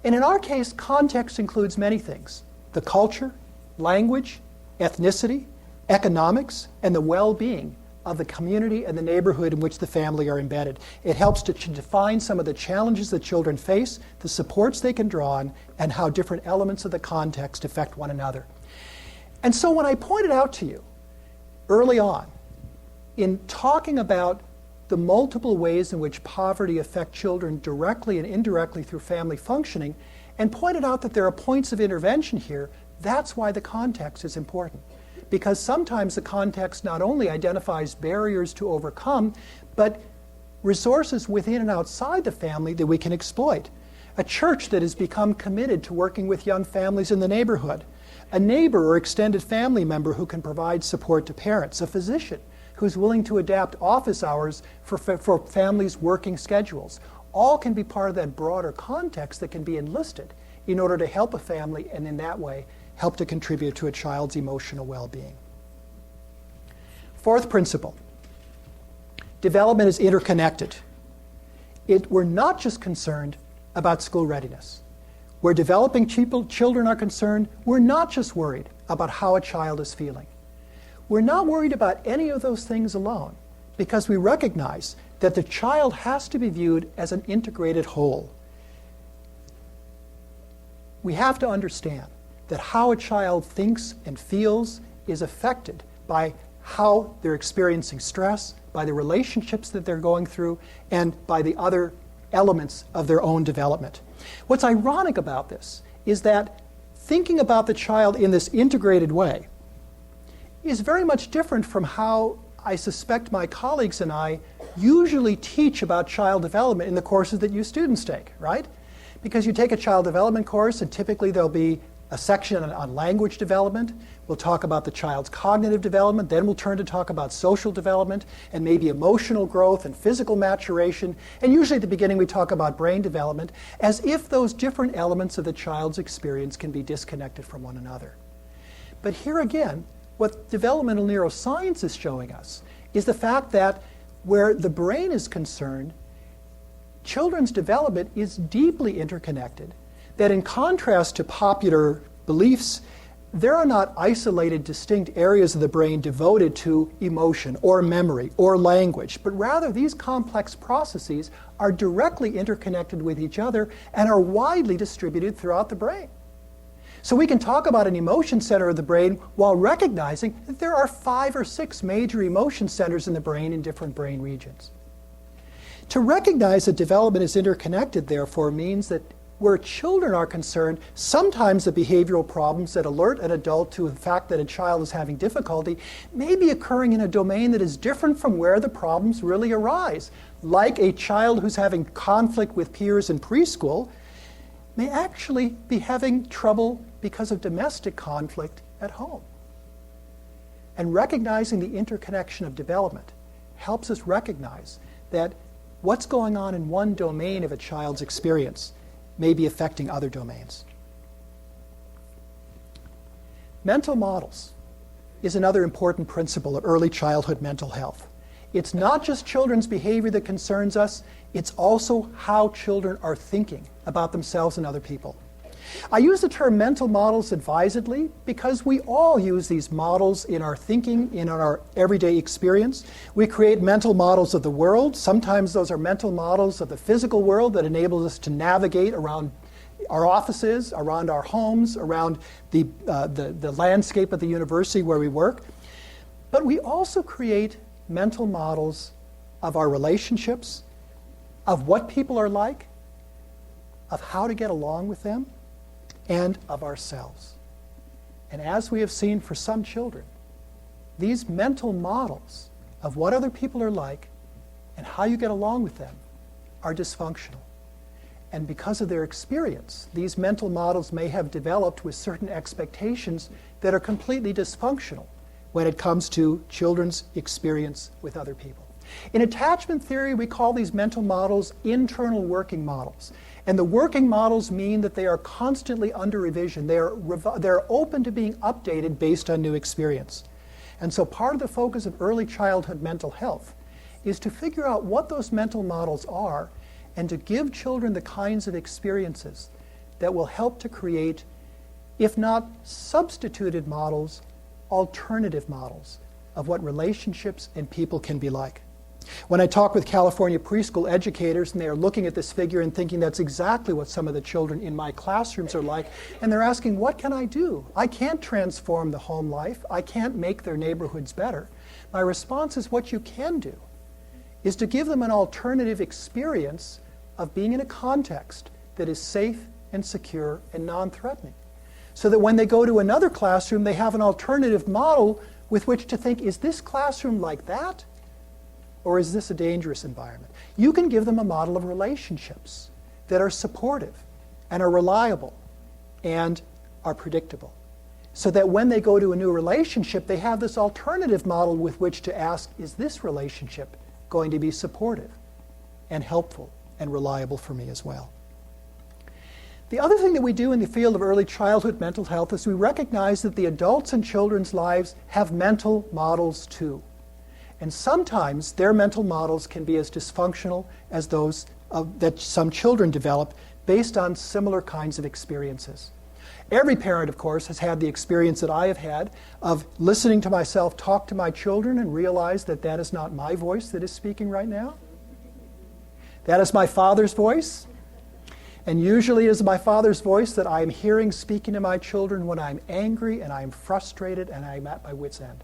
And in our case, context includes many things: the culture, language, ethnicity, economics, and the well-being of the community and the neighborhood in which the family are embedded. It helps to define some of the challenges that children face, the supports they can draw on, and how different elements of the context affect one another. And so when I pointed out to you early on, in talking about the multiple ways in which poverty affects children directly and indirectly through family functioning, and pointed out that there are points of intervention here, that's why the context is important. Because sometimes the context not only identifies barriers to overcome, but resources within and outside the family that we can exploit. A church that has become committed to working with young families in the neighborhood. A neighbor or extended family member who can provide support to parents. A physician who's willing to adapt office hours for families' working schedules. All can be part of that broader context that can be enlisted in order to help a family, and in that way help to contribute to a child's emotional well-being. Fourth principle, development is interconnected. We're not just concerned about school readiness. where developing children are concerned, we're not just worried about how a child is feeling. We're not worried about any of those things alone, because we recognize that the child has to be viewed as an integrated whole. We have to understand that how a child thinks and feels is affected by how they're experiencing stress, by the relationships that they're going through, and by the other elements of their own development. What's ironic about this is that thinking about the child in this integrated way is very much different from how I suspect my colleagues and I usually teach about child development in the courses that you students take, right? Because you take a child development course and typically there'll be a section on language development. We'll talk about the child's cognitive development, then we'll turn to talk about social development and maybe emotional growth and physical maturation. And usually at the beginning we talk about brain development, as if those different elements of the child's experience can be disconnected from one another. But here again, what developmental neuroscience is showing us is the fact that where the brain is concerned, children's development is deeply interconnected. That in contrast to popular beliefs, there are not isolated, distinct areas of the brain devoted to emotion or memory or language, but rather these complex processes are directly interconnected with each other and are widely distributed throughout the brain. So we can talk about an emotion center of the brain while recognizing that there are 5 or 6 major emotion centers in the brain in different brain regions. To recognize that development is interconnected, therefore, means that where children are concerned, sometimes the behavioral problems that alert an adult to the fact that a child is having difficulty may be occurring in a domain that is different from where the problems really arise. Like a child who's having conflict with peers in preschool may actually be having trouble because of domestic conflict at home. And recognizing the interconnection of development helps us recognize that what's going on in one domain of a child's experience may be affecting other domains. Mental models is another important principle of early childhood mental health. It's not just children's behavior that concerns us, it's also how children are thinking about themselves and other people. I use the term mental models advisedly because we all use these models in our thinking, in our everyday experience. We create mental models of the world. Sometimes those are mental models of the physical world that enables us to navigate around our offices, around our homes, around the landscape of the university where we work. But we also create mental models of our relationships, of what people are like, of how to get along with them, and of ourselves. And as we have seen for some children, these mental models of what other people are like and how you get along with them are dysfunctional. And because of their experience, these mental models may have developed with certain expectations that are completely dysfunctional when it comes to children's experience with other people. In attachment theory, we call these mental models internal working models. And the working models mean that they are constantly under revision. They're open to being updated based on new experience. And so part of the focus of early childhood mental health is to figure out what those mental models are and to give children the kinds of experiences that will help to create, if not substituted models, alternative models of what relationships and people can be like. When I talk with California preschool educators and they are looking at this figure and thinking that's exactly what some of the children in my classrooms are like, and they're asking, what can I do? I can't transform the home life. I can't make their neighborhoods better. My response is what you can do is to give them an alternative experience of being in a context that is safe and secure and non-threatening. So that when they go to another classroom, they have an alternative model with which to think, is this classroom like that? Or is this a dangerous environment? You can give them a model of relationships that are supportive and are reliable and are predictable. So that when they go to a new relationship, they have this alternative model with which to ask, is this relationship going to be supportive and helpful and reliable for me as well? The other thing that we do in the field of early childhood mental health is we recognize that the adults in children's lives have mental models too. And sometimes their mental models can be as dysfunctional as those that some children develop based on similar kinds of experiences. Every parent, of course, has had the experience that I have had of listening to myself talk to my children and realize that that is not my voice that is speaking right now. That is my Father's voice. And usually it is my Father's voice that I am hearing speaking to my children when I'm angry and I'm frustrated and I'm at my wit's end.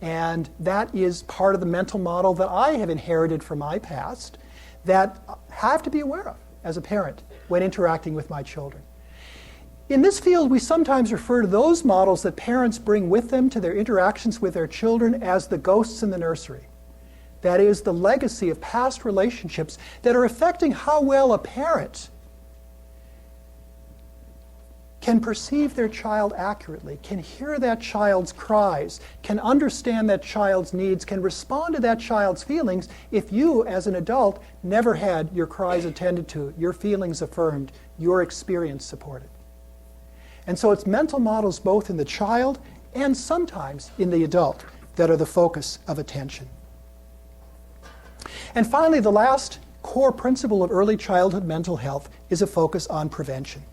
And that is part of the mental model that I have inherited from my past that I have to be aware of as a parent when interacting with my children. In this field, we sometimes refer to those models that parents bring with them to their interactions with their children as the ghosts in the nursery. That is, the legacy of past relationships that are affecting how well a parent can perceive their child accurately, can hear that child's cries, can understand that child's needs, can respond to that child's feelings if you, as an adult, never had your cries attended to, your feelings affirmed, your experience supported. And so it's mental models both in the child and sometimes in the adult that are the focus of attention. And finally, the last core principle of early childhood mental health is a focus on prevention.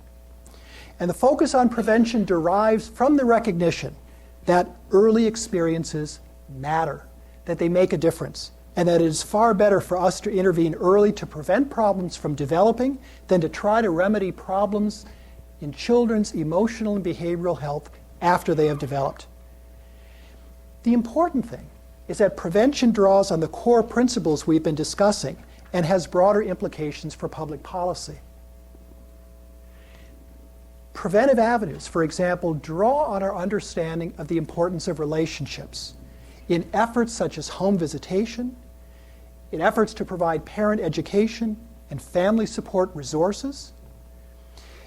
And the focus on prevention derives from the recognition that early experiences matter, that they make a difference, and that it is far better for us to intervene early to prevent problems from developing than to try to remedy problems in children's emotional and behavioral health after they have developed. The important thing is that prevention draws on the core principles we've been discussing and has broader implications for public policy. Preventive avenues, for example, draw on our understanding of the importance of relationships in efforts such as home visitation, in efforts to provide parent education and family support resources,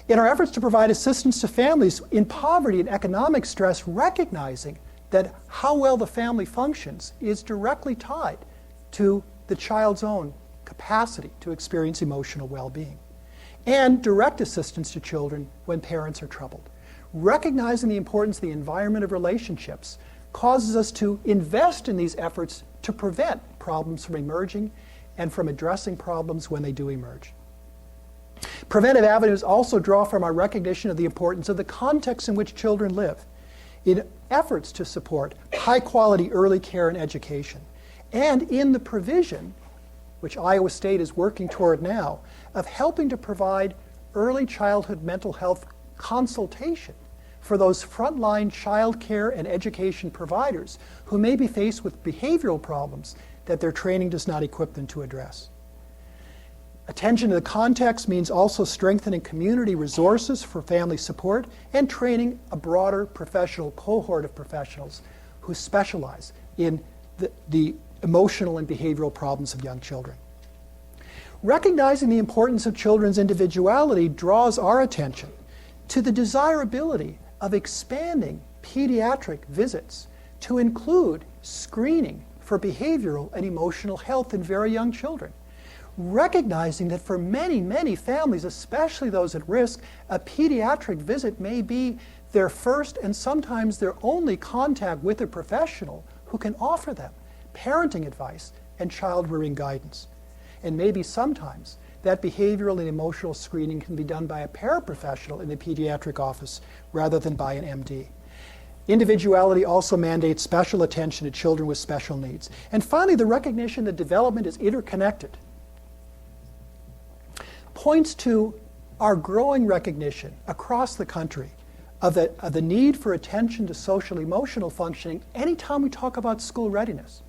in our efforts to provide assistance to families in poverty and economic stress, recognizing that how well the family functions is directly tied to the child's own capacity to experience emotional well-being, and direct assistance to children when parents are troubled. Recognizing the importance of the environment of relationships causes us to invest in these efforts to prevent problems from emerging and from addressing problems when they do emerge. Preventive avenues also draw from our recognition of the importance of the context in which children live in efforts to support high-quality early care and education, and in the provision, which Iowa State is working toward now, of helping to provide early childhood mental health consultation for those frontline child care and education providers who may be faced with behavioral problems that their training does not equip them to address. Attention to the context means also strengthening community resources for family support and training a broader professional cohort of professionals who specialize in the emotional and behavioral problems of young children. Recognizing the importance of children's individuality draws our attention to the desirability of expanding pediatric visits to include screening for behavioral and emotional health in very young children. Recognizing that for many, many families, especially those at risk, a pediatric visit may be their first and sometimes their only contact with a professional who can offer them parenting advice and child-rearing guidance. And maybe sometimes that behavioral and emotional screening can be done by a paraprofessional in the pediatric office rather than by an MD. Individuality also mandates special attention to children with special needs. And finally, the recognition that development is interconnected points to our growing recognition across the country of the need for attention to social emotional functioning anytime we talk about school readiness.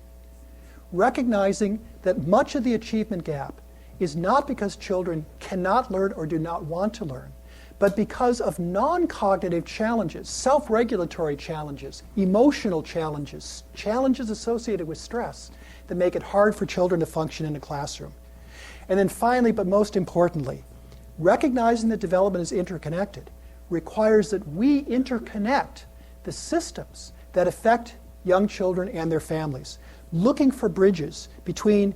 Recognizing that much of the achievement gap is not because children cannot learn or do not want to learn, but because of non-cognitive challenges, self-regulatory challenges, emotional challenges, challenges associated with stress that make it hard for children to function in a classroom. And then finally, but most importantly, recognizing that development is interconnected requires that we interconnect the systems that affect young children and their families, looking for bridges between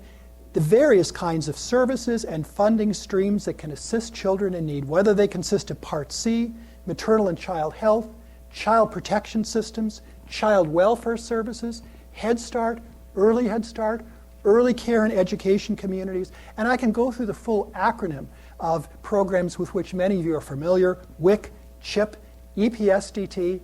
the various kinds of services and funding streams that can assist children in need, whether they consist of Part C, maternal and child health, child protection systems, child welfare services, Head Start, early care and education communities, and I can go through the full acronym of programs with which many of you are familiar, WIC, CHIP, EPSDT,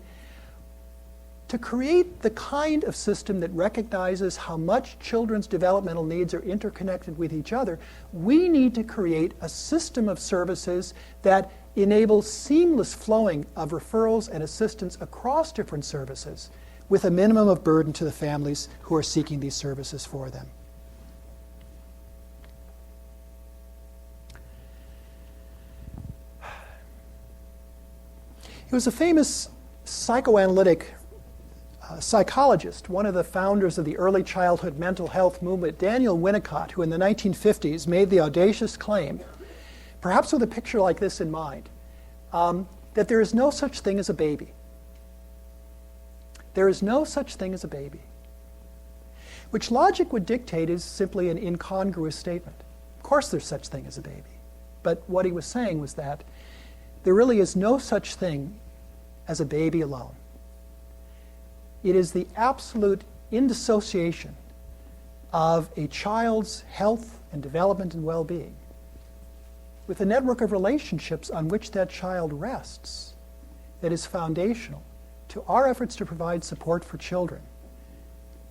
to create the kind of system that recognizes how much children's developmental needs are interconnected with each other. We need to create a system of services that enables seamless flowing of referrals and assistance across different services with a minimum of burden to the families who are seeking these services for them. He was a famous psychoanalytic psychologist, one of the founders of the early childhood mental health movement, Daniel Winnicott, who in the 1950s made the audacious claim, perhaps with a picture like this in mind, that there is no such thing as a baby. There is no such thing as a baby. Which logic would dictate is simply an incongruous statement. Of course there's such thing as a baby. But what he was saying was that there really is no such thing as a baby alone. It is the absolute indissociation of a child's health and development and well-being with a network of relationships on which that child rests that is foundational to our efforts to provide support for children,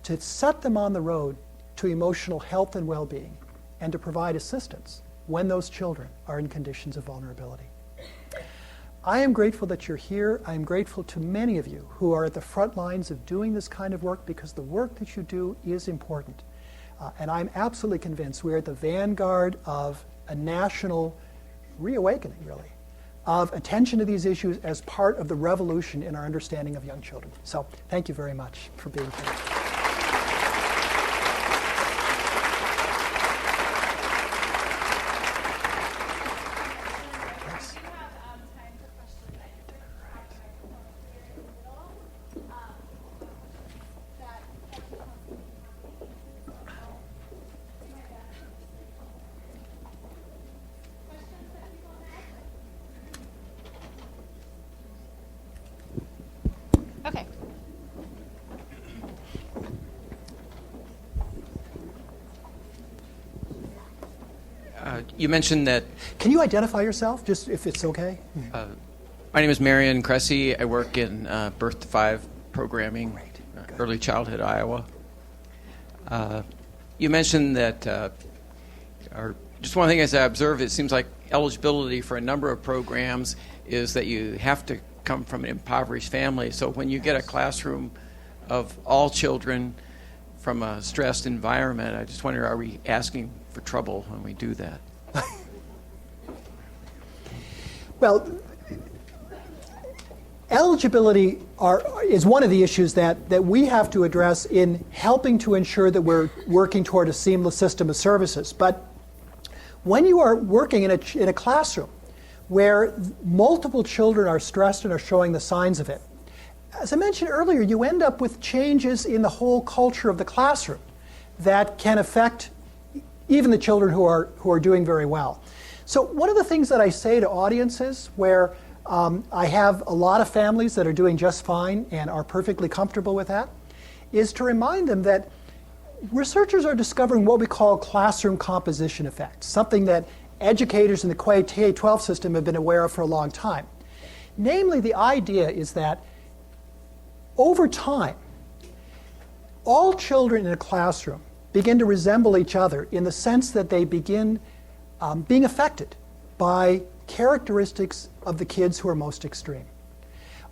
to set them on the road to emotional health and well-being, and to provide assistance when those children are in conditions of vulnerability. I am grateful that you're here. I am grateful to many of you who are at the front lines of doing this kind of work, because the work that you do is important. And I'm absolutely convinced we're at the vanguard of a national reawakening, really, of attention to these issues as part of the revolution in our understanding of young children. So thank you very much for being here. Okay. You mentioned that... Can you identify yourself, just if it's okay? My name is Marion Cressy. I work in Birth to 5 programming, early childhood Iowa. You mentioned that, or just one thing as I observed, it seems like eligibility for a number of programs is that you have to come from an impoverished family. So when you get a classroom of all children from a stressed environment, I just wonder, are we asking for trouble when we do that? Well, eligibility is one of the issues that we have to address in helping to ensure that we're working toward a seamless system of services. But when you are working in a classroom where multiple children are stressed and are showing the signs of it, as I mentioned earlier, you end up with changes in the whole culture of the classroom that can affect even the children who are doing very well. So one of the things that I say to audiences where I have a lot of families that are doing just fine and are perfectly comfortable with that is to remind them that researchers are discovering what we call classroom composition effects, something that educators in the K-12 system have been aware of for a long time. Namely, the idea is that over time, all children in a classroom begin to resemble each other in the sense that they begin being affected by characteristics of the kids who are most extreme.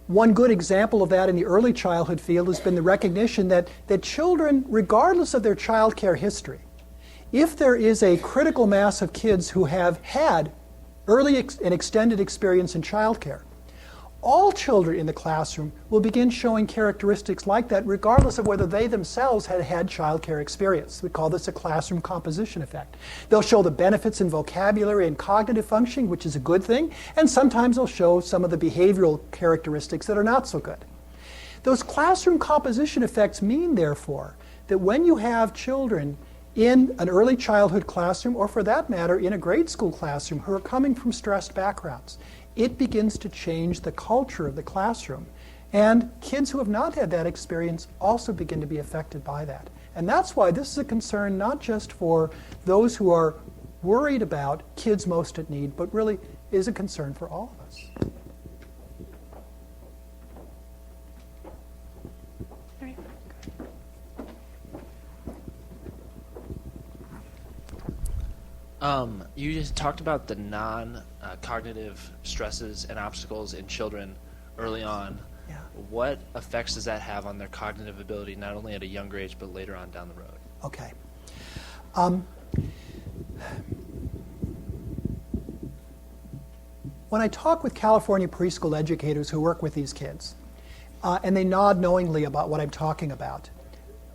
One good example of that in the early childhood field has been the recognition that children, regardless of their child care history, if there is a critical mass of kids who have had early and extended experience in child care, all children in the classroom will begin showing characteristics like that regardless of whether they themselves had had child care experience. We call this a classroom composition effect. They'll show the benefits in vocabulary and cognitive functioning, which is a good thing, and sometimes they'll show some of the behavioral characteristics that are not so good. Those classroom composition effects mean, therefore, that when you have children in an early childhood classroom, or for that matter, in a grade school classroom who are coming from stressed backgrounds, it begins to change the culture of the classroom. And kids who have not had that experience also begin to be affected by that. And that's why this is a concern not just for those who are worried about kids most at need, but really is a concern for all of us. You just talked about the non-cognitive stresses and obstacles in children early on. Yeah. What effects does that have on their cognitive ability, not only at a younger age, but later on down the road? Okay. When I talk with California preschool educators who work with these kids, and they nod knowingly about what I'm talking about,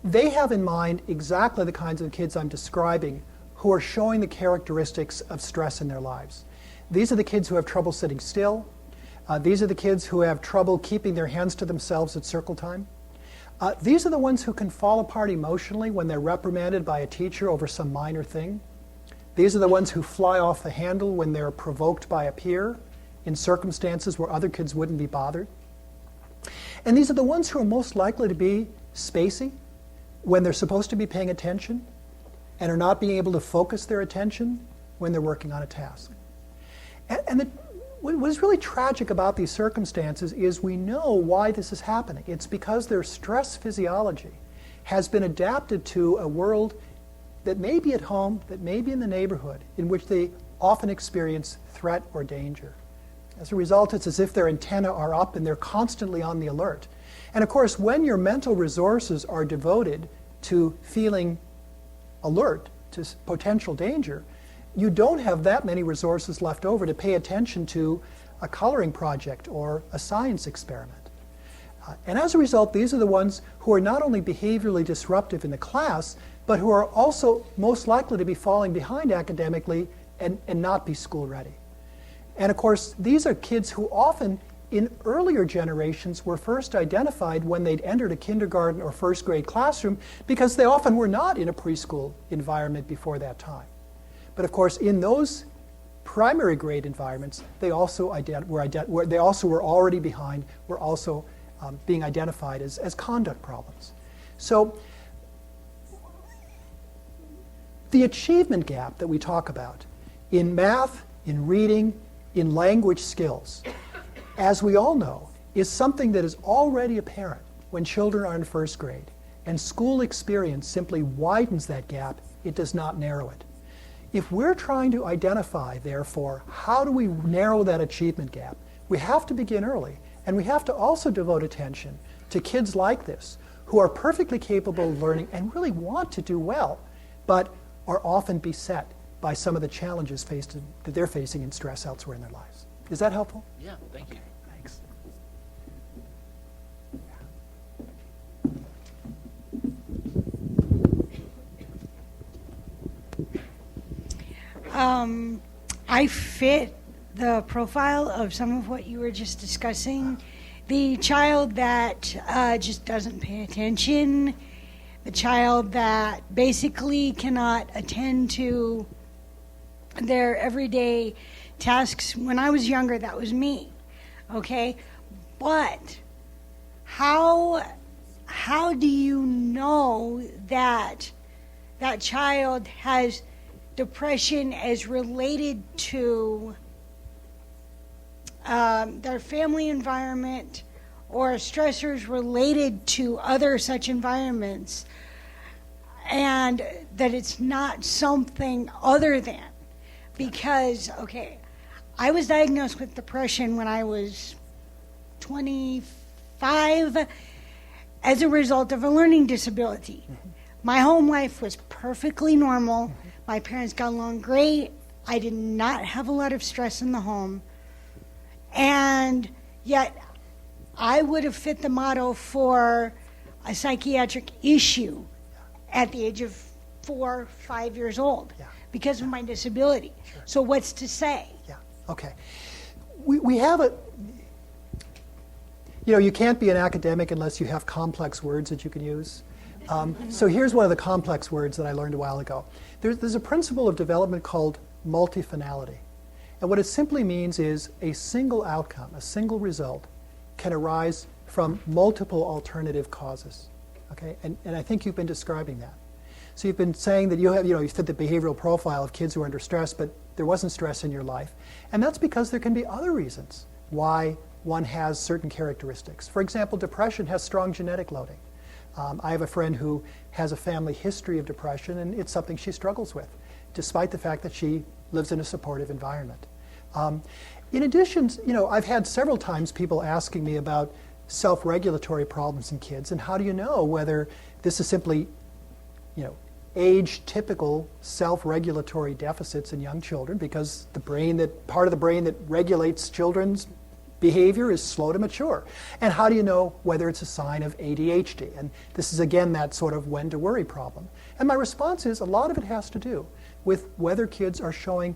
they have in mind exactly the kinds of kids I'm describing who are showing the characteristics of stress in their lives. These are the kids who have trouble sitting still. These are the kids who have trouble keeping their hands to themselves at circle time. These are the ones who can fall apart emotionally when they're reprimanded by a teacher over some minor thing. These are the ones who fly off the handle when they're provoked by a peer in circumstances where other kids wouldn't be bothered. And these are the ones who are most likely to be spacey when they're supposed to be paying attention and are not being able to focus their attention when they're working on a task. What is really tragic about these circumstances is we know why this is happening. It's because their stress physiology has been adapted to a world that may be at home, that may be in the neighborhood, in which they often experience threat or danger. As a result, it's as if their antennae are up and they're constantly on the alert. And of course, when your mental resources are devoted to feeling alert to potential danger, you don't have that many resources left over to pay attention to a coloring project or a science experiment. And as a result, these are the ones who are not only behaviorally disruptive in the class, but who are also most likely to be falling behind academically and not be school ready. And of course, these are kids who often in earlier generations were first identified when they'd entered a kindergarten or first grade classroom, because they often were not in a preschool environment before that time. But of course, in those primary grade environments, they also were already behind, were also being identified as conduct problems. So the achievement gap that we talk about in math, in reading, in language skills, as we all know, is something that is already apparent when children are in first grade. And school experience simply widens that gap. It does not narrow it. If we're trying to identify, therefore, how do we narrow that achievement gap, we have to begin early. And we have to also devote attention to kids like this, who are perfectly capable of learning and really want to do well, but are often beset by some of the challenges that they're facing in stress elsewhere in their lives. Is that helpful? Yeah, thank you. Thanks. I fit the profile of some of what you were just discussing. The child that just doesn't pay attention, the child that basically cannot attend to their everyday tasks. When I was younger, that was me, okay? But how do you know that that child has depression as related to their family environment or stressors related to other such environments, and that it's not something other than? Because, okay, I was diagnosed with depression when I was 25 as a result of a learning disability. Mm-hmm. My home life was perfectly normal. Mm-hmm. My parents got along great. I did not have a lot of stress in the home. And yet, I would have fit the model for a psychiatric issue at the age of 4 or 5 years old because of my disability. Sure. So what's to say? Yeah, okay. We have you can't be an academic unless you have complex words that you can use. So here's one of the complex words that I learned a while ago. There's a principle of development called multifinality. And what it simply means is a single outcome, a single result, can arise from multiple alternative causes. Okay? And I think you've been describing that. So you've been saying that you fit the behavioral profile of kids who are under stress, but there wasn't stress in your life. And that's because there can be other reasons why one has certain characteristics. For example, depression has strong genetic loading. I have a friend who has a family history of depression, and it's something she struggles with, despite the fact that she lives in a supportive environment. In addition, I've had several times people asking me about self-regulatory problems in kids, and how do you know whether this is simply, age-typical self-regulatory deficits in young children, because part of the brain that regulates children's behavior is slow to mature. And how do you know whether it's a sign of ADHD? And this is, again, that sort of when to worry problem. And my response is a lot of it has to do with whether kids are showing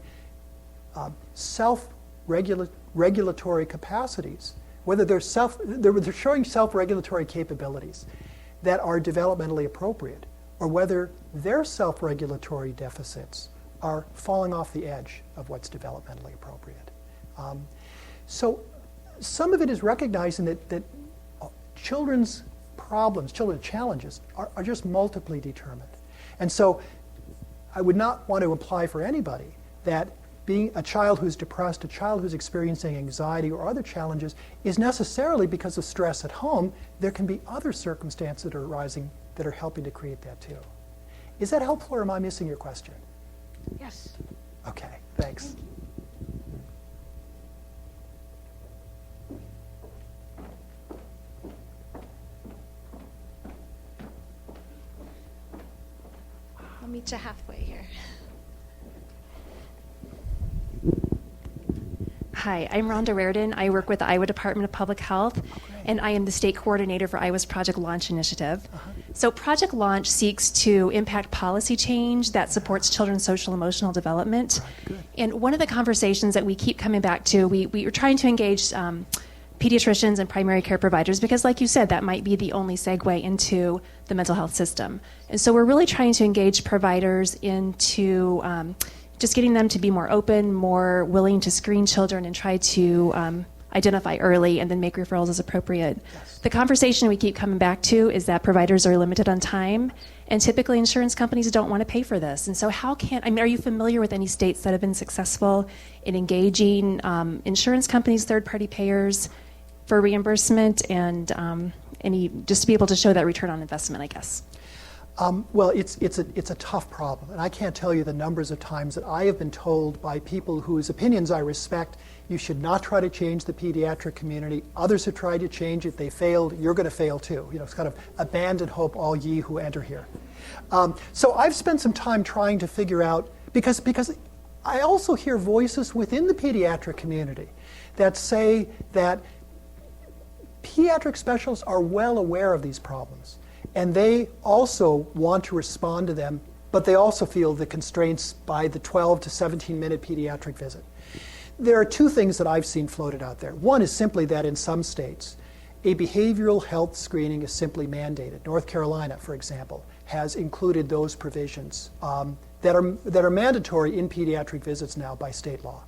self-regulatory capacities, whether they're showing self-regulatory capabilities that are developmentally appropriate, or whether their self-regulatory deficits are falling off the edge of what's developmentally appropriate. So some of it is recognizing that children's problems, children's challenges are just multiply determined. And so I would not want to imply for anybody that being a child who's depressed, a child who's experiencing anxiety or other challenges is necessarily because of stress at home. There can be other circumstances that are arising that are helping to create that too. Is that helpful, or am I missing your question? Yes. Okay, thanks. I'll meet you halfway here. Hi, I'm Rhonda Reardon. I work with the Iowa Department of Public Health, and I am the state coordinator for Iowa's Project Launch initiative. So Project Launch seeks to impact policy change that supports children's social and emotional development. And one of the conversations that we keep coming back to, we are trying to engage pediatricians and primary care providers because, like you said, that might be the only segue into the mental health system. And so we're really trying to engage providers into just getting them to be more open, more willing to screen children and try to identify early and then make referrals as appropriate. Yes. The conversation we keep coming back to is that providers are limited on time, and typically insurance companies don't want to pay for this. And so are you familiar with any states that have been successful in engaging insurance companies, third-party payers for reimbursement, and just to be able to show that return on investment, I guess? Well, it's a tough problem, and I can't tell you the numbers of times that I have been told by people whose opinions I respect, you should not try to change the pediatric community. Others have tried to change it. They failed. You're going to fail too. It's kind of abandon hope, all ye who enter here. So I've spent some time trying to figure out, because I also hear voices within the pediatric community that say that pediatric specialists are well aware of these problems. And they also want to respond to them, but they also feel the constraints by the 12 to 17-minute pediatric visit. There are two things that I've seen floated out there. One is simply that in some states, a behavioral health screening is simply mandated. North Carolina, for example, has included those provisions that are mandatory in pediatric visits now by state law.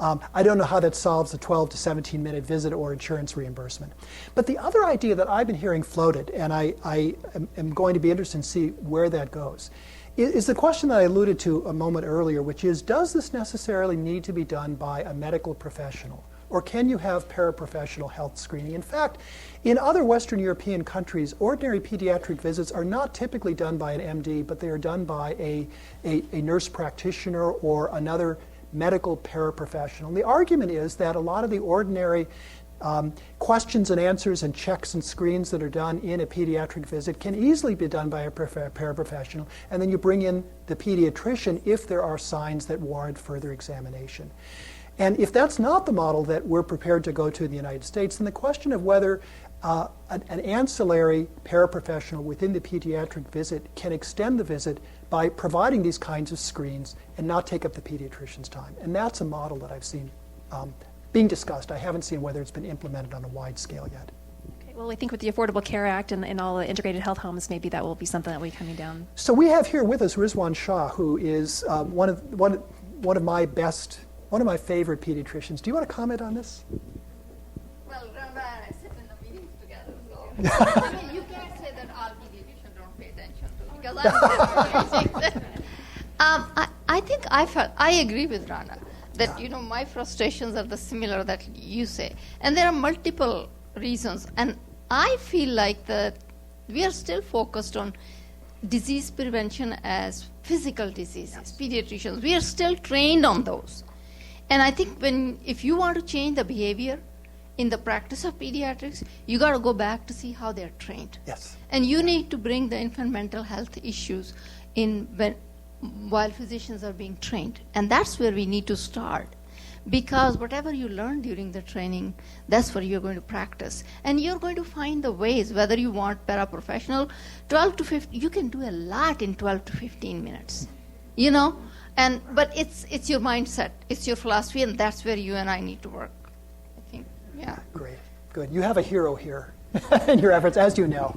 I don't know how that solves the 12 to 17-minute visit or insurance reimbursement. But the other idea that I've been hearing floated, and I am going to be interested to see where that goes, is the question that I alluded to a moment earlier, which is, does this necessarily need to be done by a medical professional? Or can you have paraprofessional health screening? In fact, in other Western European countries, ordinary pediatric visits are not typically done by an MD, but they are done by a nurse practitioner or another medical paraprofessional. And the argument is that a lot of the ordinary questions and answers and checks and screens that are done in a pediatric visit can easily be done by a paraprofessional, and then you bring in the pediatrician if there are signs that warrant further examination. And if that's not the model that we're prepared to go to in the United States, then the question of whether an ancillary paraprofessional within the pediatric visit can extend the visit by providing these kinds of screens and not take up the pediatrician's time. And that's a model that I've seen being discussed. I haven't seen whether it's been implemented on a wide scale yet. Okay, well, I think with the Affordable Care Act and all the integrated health homes, maybe that will be something that will be coming down. So we have here with us Rizwan Shah, who is one of my favorite pediatricians. Do you want to comment on this? Well, Rhonda and I sit in the meetings together, so I mean, you can't say that all pediatricians don't pay attention to because I think I agree with Rana that my frustrations are the similar that you say, and there are multiple reasons, and I feel like that we are still focused on disease prevention as physical diseases. Pediatricians, we are still trained on those, and I think if you want to change the behavior in the practice of pediatrics, you got to go back to see how they're trained. Yes. And you need to bring the infant mental health issues in while physicians are being trained. And that's where we need to start. Because whatever you learn during the training, that's what you're going to practice. And you're going to find the ways, whether you want paraprofessional, 12 to 15, you can do a lot in 12 to 15 minutes. But it's your mindset, it's your philosophy, and that's where you and I need to work. Yeah. Great. Good. You have a hero here in your efforts, as you know.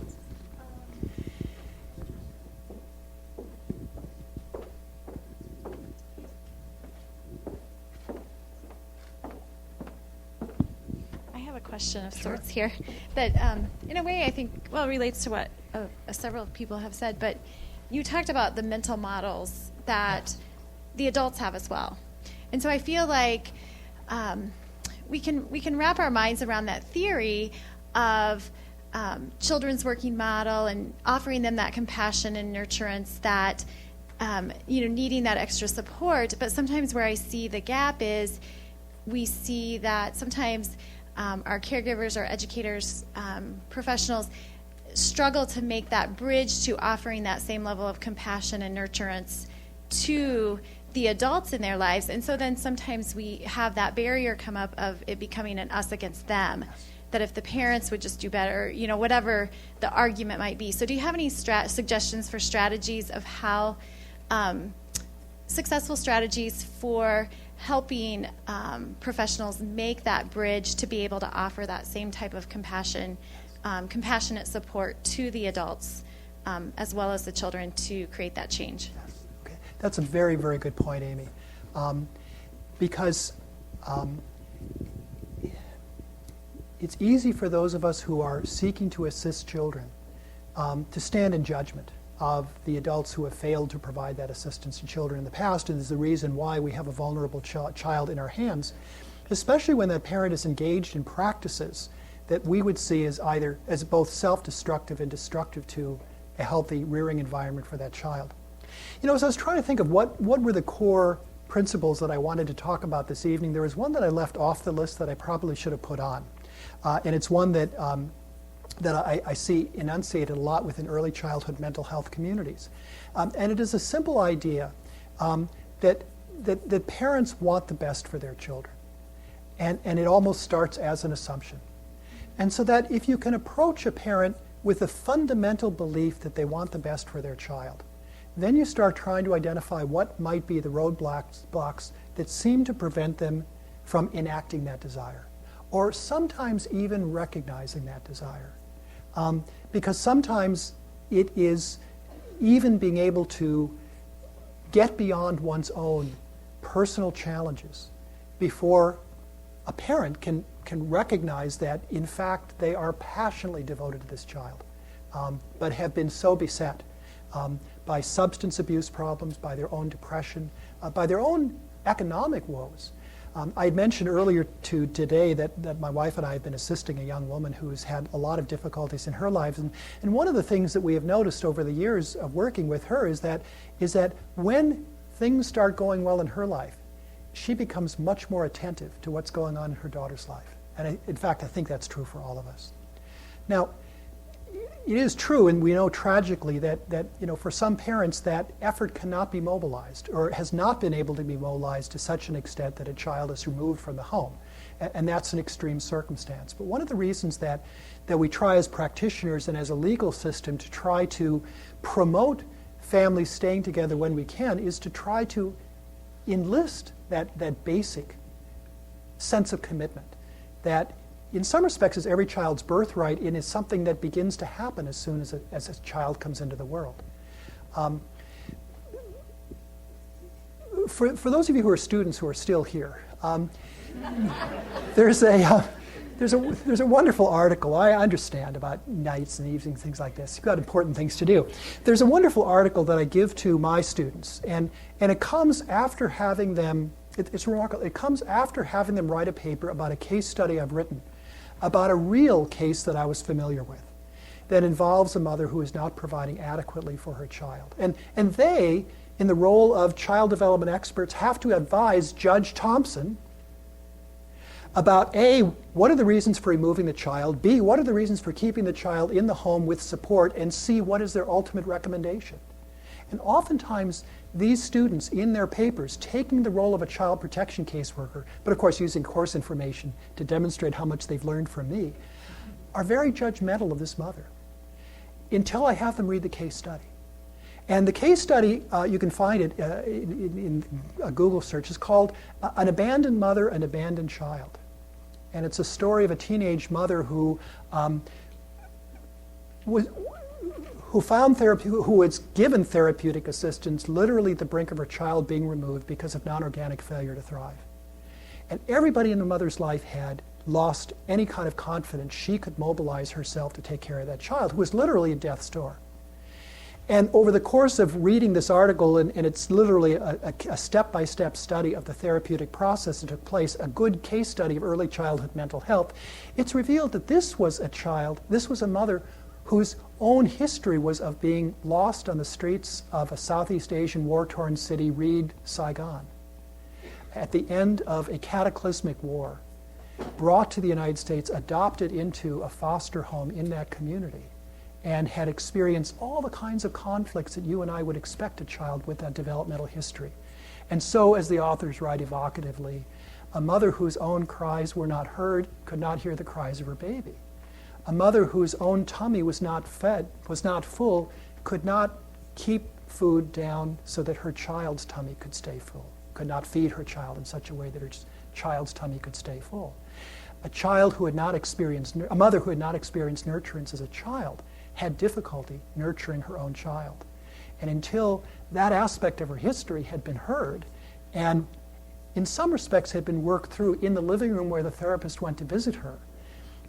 I have a question of sorts here that, in a way, I think, relates to what several people have said, but you talked about the mental models that the adults have as well. And so I feel like we can wrap our minds around that theory of children's working model and offering them that compassion and nurturance, that needing that extra support. But sometimes where I see the gap is we see that sometimes our caregivers, our educators, professionals struggle to make that bridge to offering that same level of compassion and nurturance to the adults in their lives. And so then sometimes we have that barrier come up of it becoming an us against them, that if the parents would just do better, whatever the argument might be. So do you have any suggestions for strategies of how successful strategies for helping professionals make that bridge to be able to offer that same type of compassionate support to the adults as well as the children to create that change? Okay. That's a very, very good point, Amy. Because it's easy for those of us who are seeking to assist children to stand in judgment of the adults who have failed to provide that assistance to children in the past, and is the reason why we have a vulnerable child in our hands, especially when that parent is engaged in practices that we would see as both self-destructive and destructive to a healthy rearing environment for that child. As I was trying to think of what were the core principles that I wanted to talk about this evening, there was one that I left off the list that I probably should have put on. And it's one that I see enunciated a lot within early childhood mental health communities. And it is a simple idea that parents want the best for their children. And it almost starts as an assumption. And so that if you can approach a parent with a fundamental belief that they want the best for their child, then you start trying to identify what might be the roadblocks that seem to prevent them from enacting that desire, or sometimes even recognizing that desire. Because sometimes it is even being able to get beyond one's own personal challenges before a parent can recognize that, in fact, they are passionately devoted to this child, but have been so beset by substance abuse problems, by their own depression, by their own economic woes. I had mentioned earlier today that my wife and I have been assisting a young woman who has had a lot of difficulties in her life. And one of the things that we have noticed over the years of working with her is that when things start going well in her life, she becomes much more attentive to what's going on in her daughter's life. And in fact, I think that's true for all of us. Now, it is true, and we know tragically that for some parents that effort cannot be mobilized, or has not been able to be mobilized to such an extent that a child is removed from the home. And that's an extreme circumstance. But one of the reasons that we try as practitioners and as a legal system to try to promote families staying together when we can is to try to enlist that basic sense of commitment that in some respects is every child's birthright and is something that begins to happen as soon as a child comes into the world. For those of you who are students who are still here, there's There's a wonderful article. I understand about nights and evenings, things like this. You've got important things to do. There's a wonderful article that I give to my students, and it comes after having them, it's remarkable, it comes after having them write a paper about a case study I've written, about a real case that I was familiar with, that involves a mother who is not providing adequately for her child. And they, in the role of child development experts, have to advise Judge Thompson about A, what are the reasons for removing the child, B, what are the reasons for keeping the child in the home with support, and C, what is their ultimate recommendation. And oftentimes, these students in their papers, taking the role of a child protection caseworker, but of course using course information to demonstrate how much they've learned from me, are very judgmental of this mother until I have them read the case study. And the case study, you can find it in a Google search, is called An Abandoned Mother, An Abandoned Child. And it's a story of a teenage mother who found therapy, who was given therapeutic assistance, literally at the brink of her child being removed because of non-organic failure to thrive. And everybody in the mother's life had lost any kind of confidence she could mobilize herself to take care of that child, who was literally at death's door. And over the course of reading this article, and it's literally a step-by-step study of the therapeutic process that took place, a good case study of early childhood mental health, it's revealed that this was a mother whose own history was of being lost on the streets of a Southeast Asian war-torn city, Reed, Saigon, at the end of a cataclysmic war, brought to the United States, adopted into a foster home in that community, and had experienced all the kinds of conflicts that you and I would expect a child with that developmental history. And so, as the authors write evocatively, a mother whose own cries were not heard could not hear the cries of her baby. A mother whose own tummy was not fed, was not full, could not keep food down so that her child's tummy could stay full, could not feed her child in such a way that her child's tummy could stay full. A mother who had not experienced nurturance as a child had difficulty nurturing her own child. And until that aspect of her history had been heard, and in some respects had been worked through in the living room where the therapist went to visit her,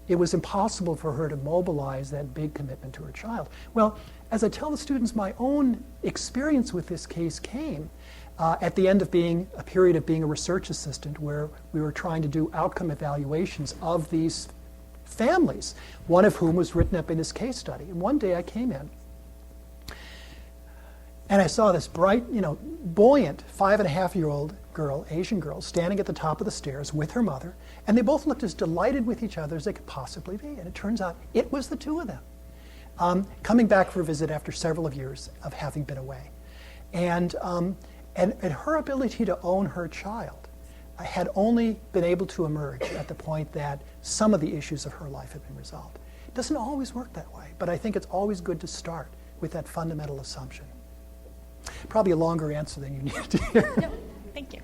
it was impossible for her to mobilize that big commitment to her child. Well, as I tell the students, my own experience with this case came at the end of being a period of being a research assistant, where we were trying to do outcome evaluations of these families, one of whom was written up in this case study. And one day I came in and I saw this bright, buoyant 5.5-year-old girl, Asian girl, standing at the top of the stairs with her mother, and they both looked as delighted with each other as they could possibly be. And it turns out it was the two of them, coming back for a visit after several of years of having been away. And her ability to own her child had only been able to emerge at the point that some of the issues of her life had been resolved. It doesn't always work that way, but I think it's always good to start with that fundamental assumption. Probably a longer answer than you need to hear. No, thank you.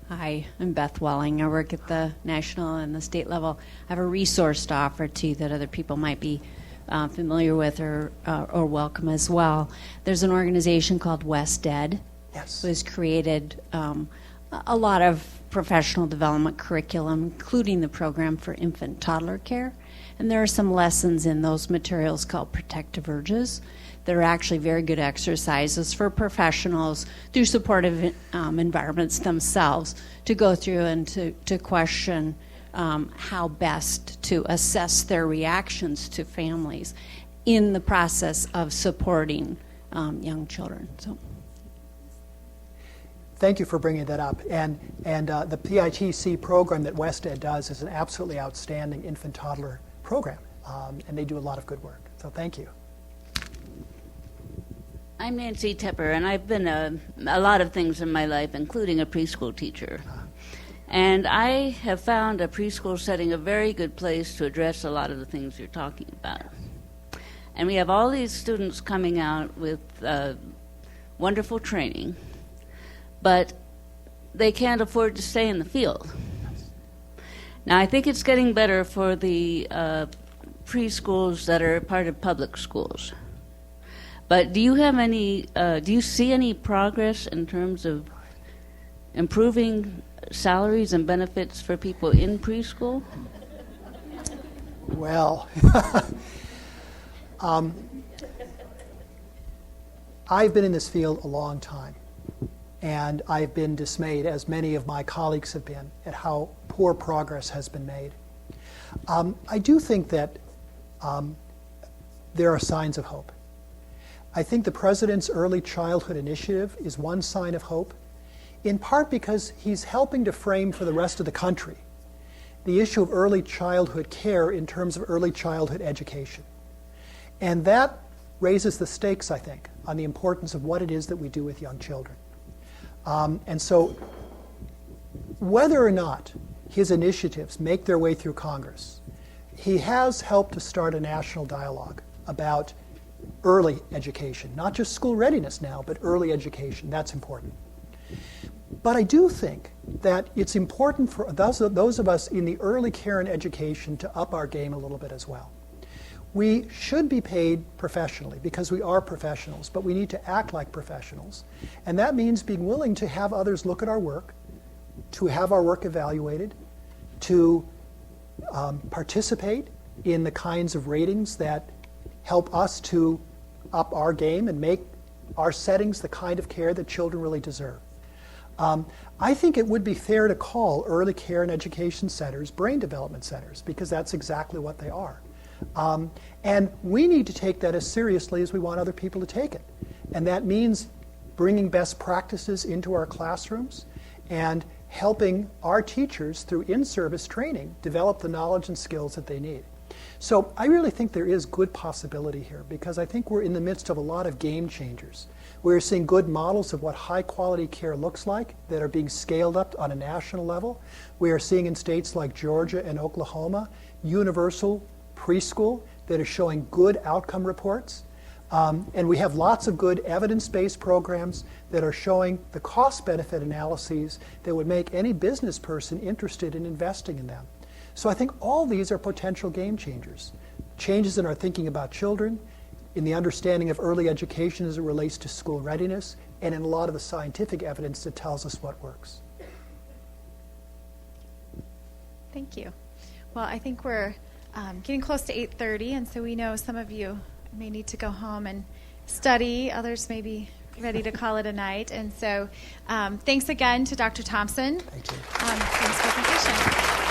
Hi, I'm Beth Welling. I work at the national and the state level. I have a resource to offer to you that other people might be familiar with or welcome as well. There's an organization called WestEd. Yes. Who has created a lot of professional development curriculum, including the program for infant toddler care. And there are some lessons in those materials called Protective Urges that are actually very good exercises for professionals through supportive environments themselves to go through and to question how best to assess their reactions to families in the process of supporting young children. So. Thank you for bringing that up. And the PITC program that WestEd does is an absolutely outstanding infant toddler program, and they do a lot of good work. So thank you. I'm Nancy Tepper, and I've been a lot of things in my life, including a preschool teacher. And I have found a preschool setting a very good place to address a lot of the things you're talking about. And we have all these students coming out with wonderful training, but they can't afford to stay in the field. Now, I think it's getting better for the preschools that are part of public schools. But do you have any? Do you see any progress in terms of improving salaries and benefits for people in preschool? Well, I've been in this field a long time, and I've been dismayed, as many of my colleagues have been, at how poor progress has been made. I do think that there are signs of hope. I think the President's Early Childhood Initiative is one sign of hope, in part because he's helping to frame for the rest of the country the issue of early childhood care in terms of early childhood education. And that raises the stakes, I think, on the importance of what it is that we do with young children. And so whether or not his initiatives make their way through Congress, he has helped to start a national dialogue about early education, not just school readiness now, but early education. That's important. But I do think that it's important for those of us in the early care and education to up our game a little bit as well. We should be paid professionally because we are professionals, but we need to act like professionals. And that means being willing to have others look at our work, to have our work evaluated, to participate in the kinds of ratings that help us to up our game and make our settings the kind of care that children really deserve. I think it would be fair to call early care and education centers brain development centers, because that's exactly what they are. And we need to take that as seriously as we want other people to take it. And that means bringing best practices into our classrooms and helping our teachers through in-service training develop the knowledge and skills that they need. So I really think there is good possibility here, because I think we're in the midst of a lot of game changers. We're seeing good models of what high-quality care looks like that are being scaled up on a national level. We are seeing in states like Georgia and Oklahoma universal preschool that are showing good outcome reports. And we have lots of good evidence-based programs that are showing the cost-benefit analyses that would make any business person interested in investing in them. So I think all these are potential game changers. Changes in our thinking about children, in the understanding of early education as it relates to school readiness, and in a lot of the scientific evidence that tells us what works. Thank you. Well, I think we're getting close to 8:30, and so we know some of you may need to go home and study. Others may be ready to call it a night. And so thanks again to Dr. Thompson. Thank you. For his presentation.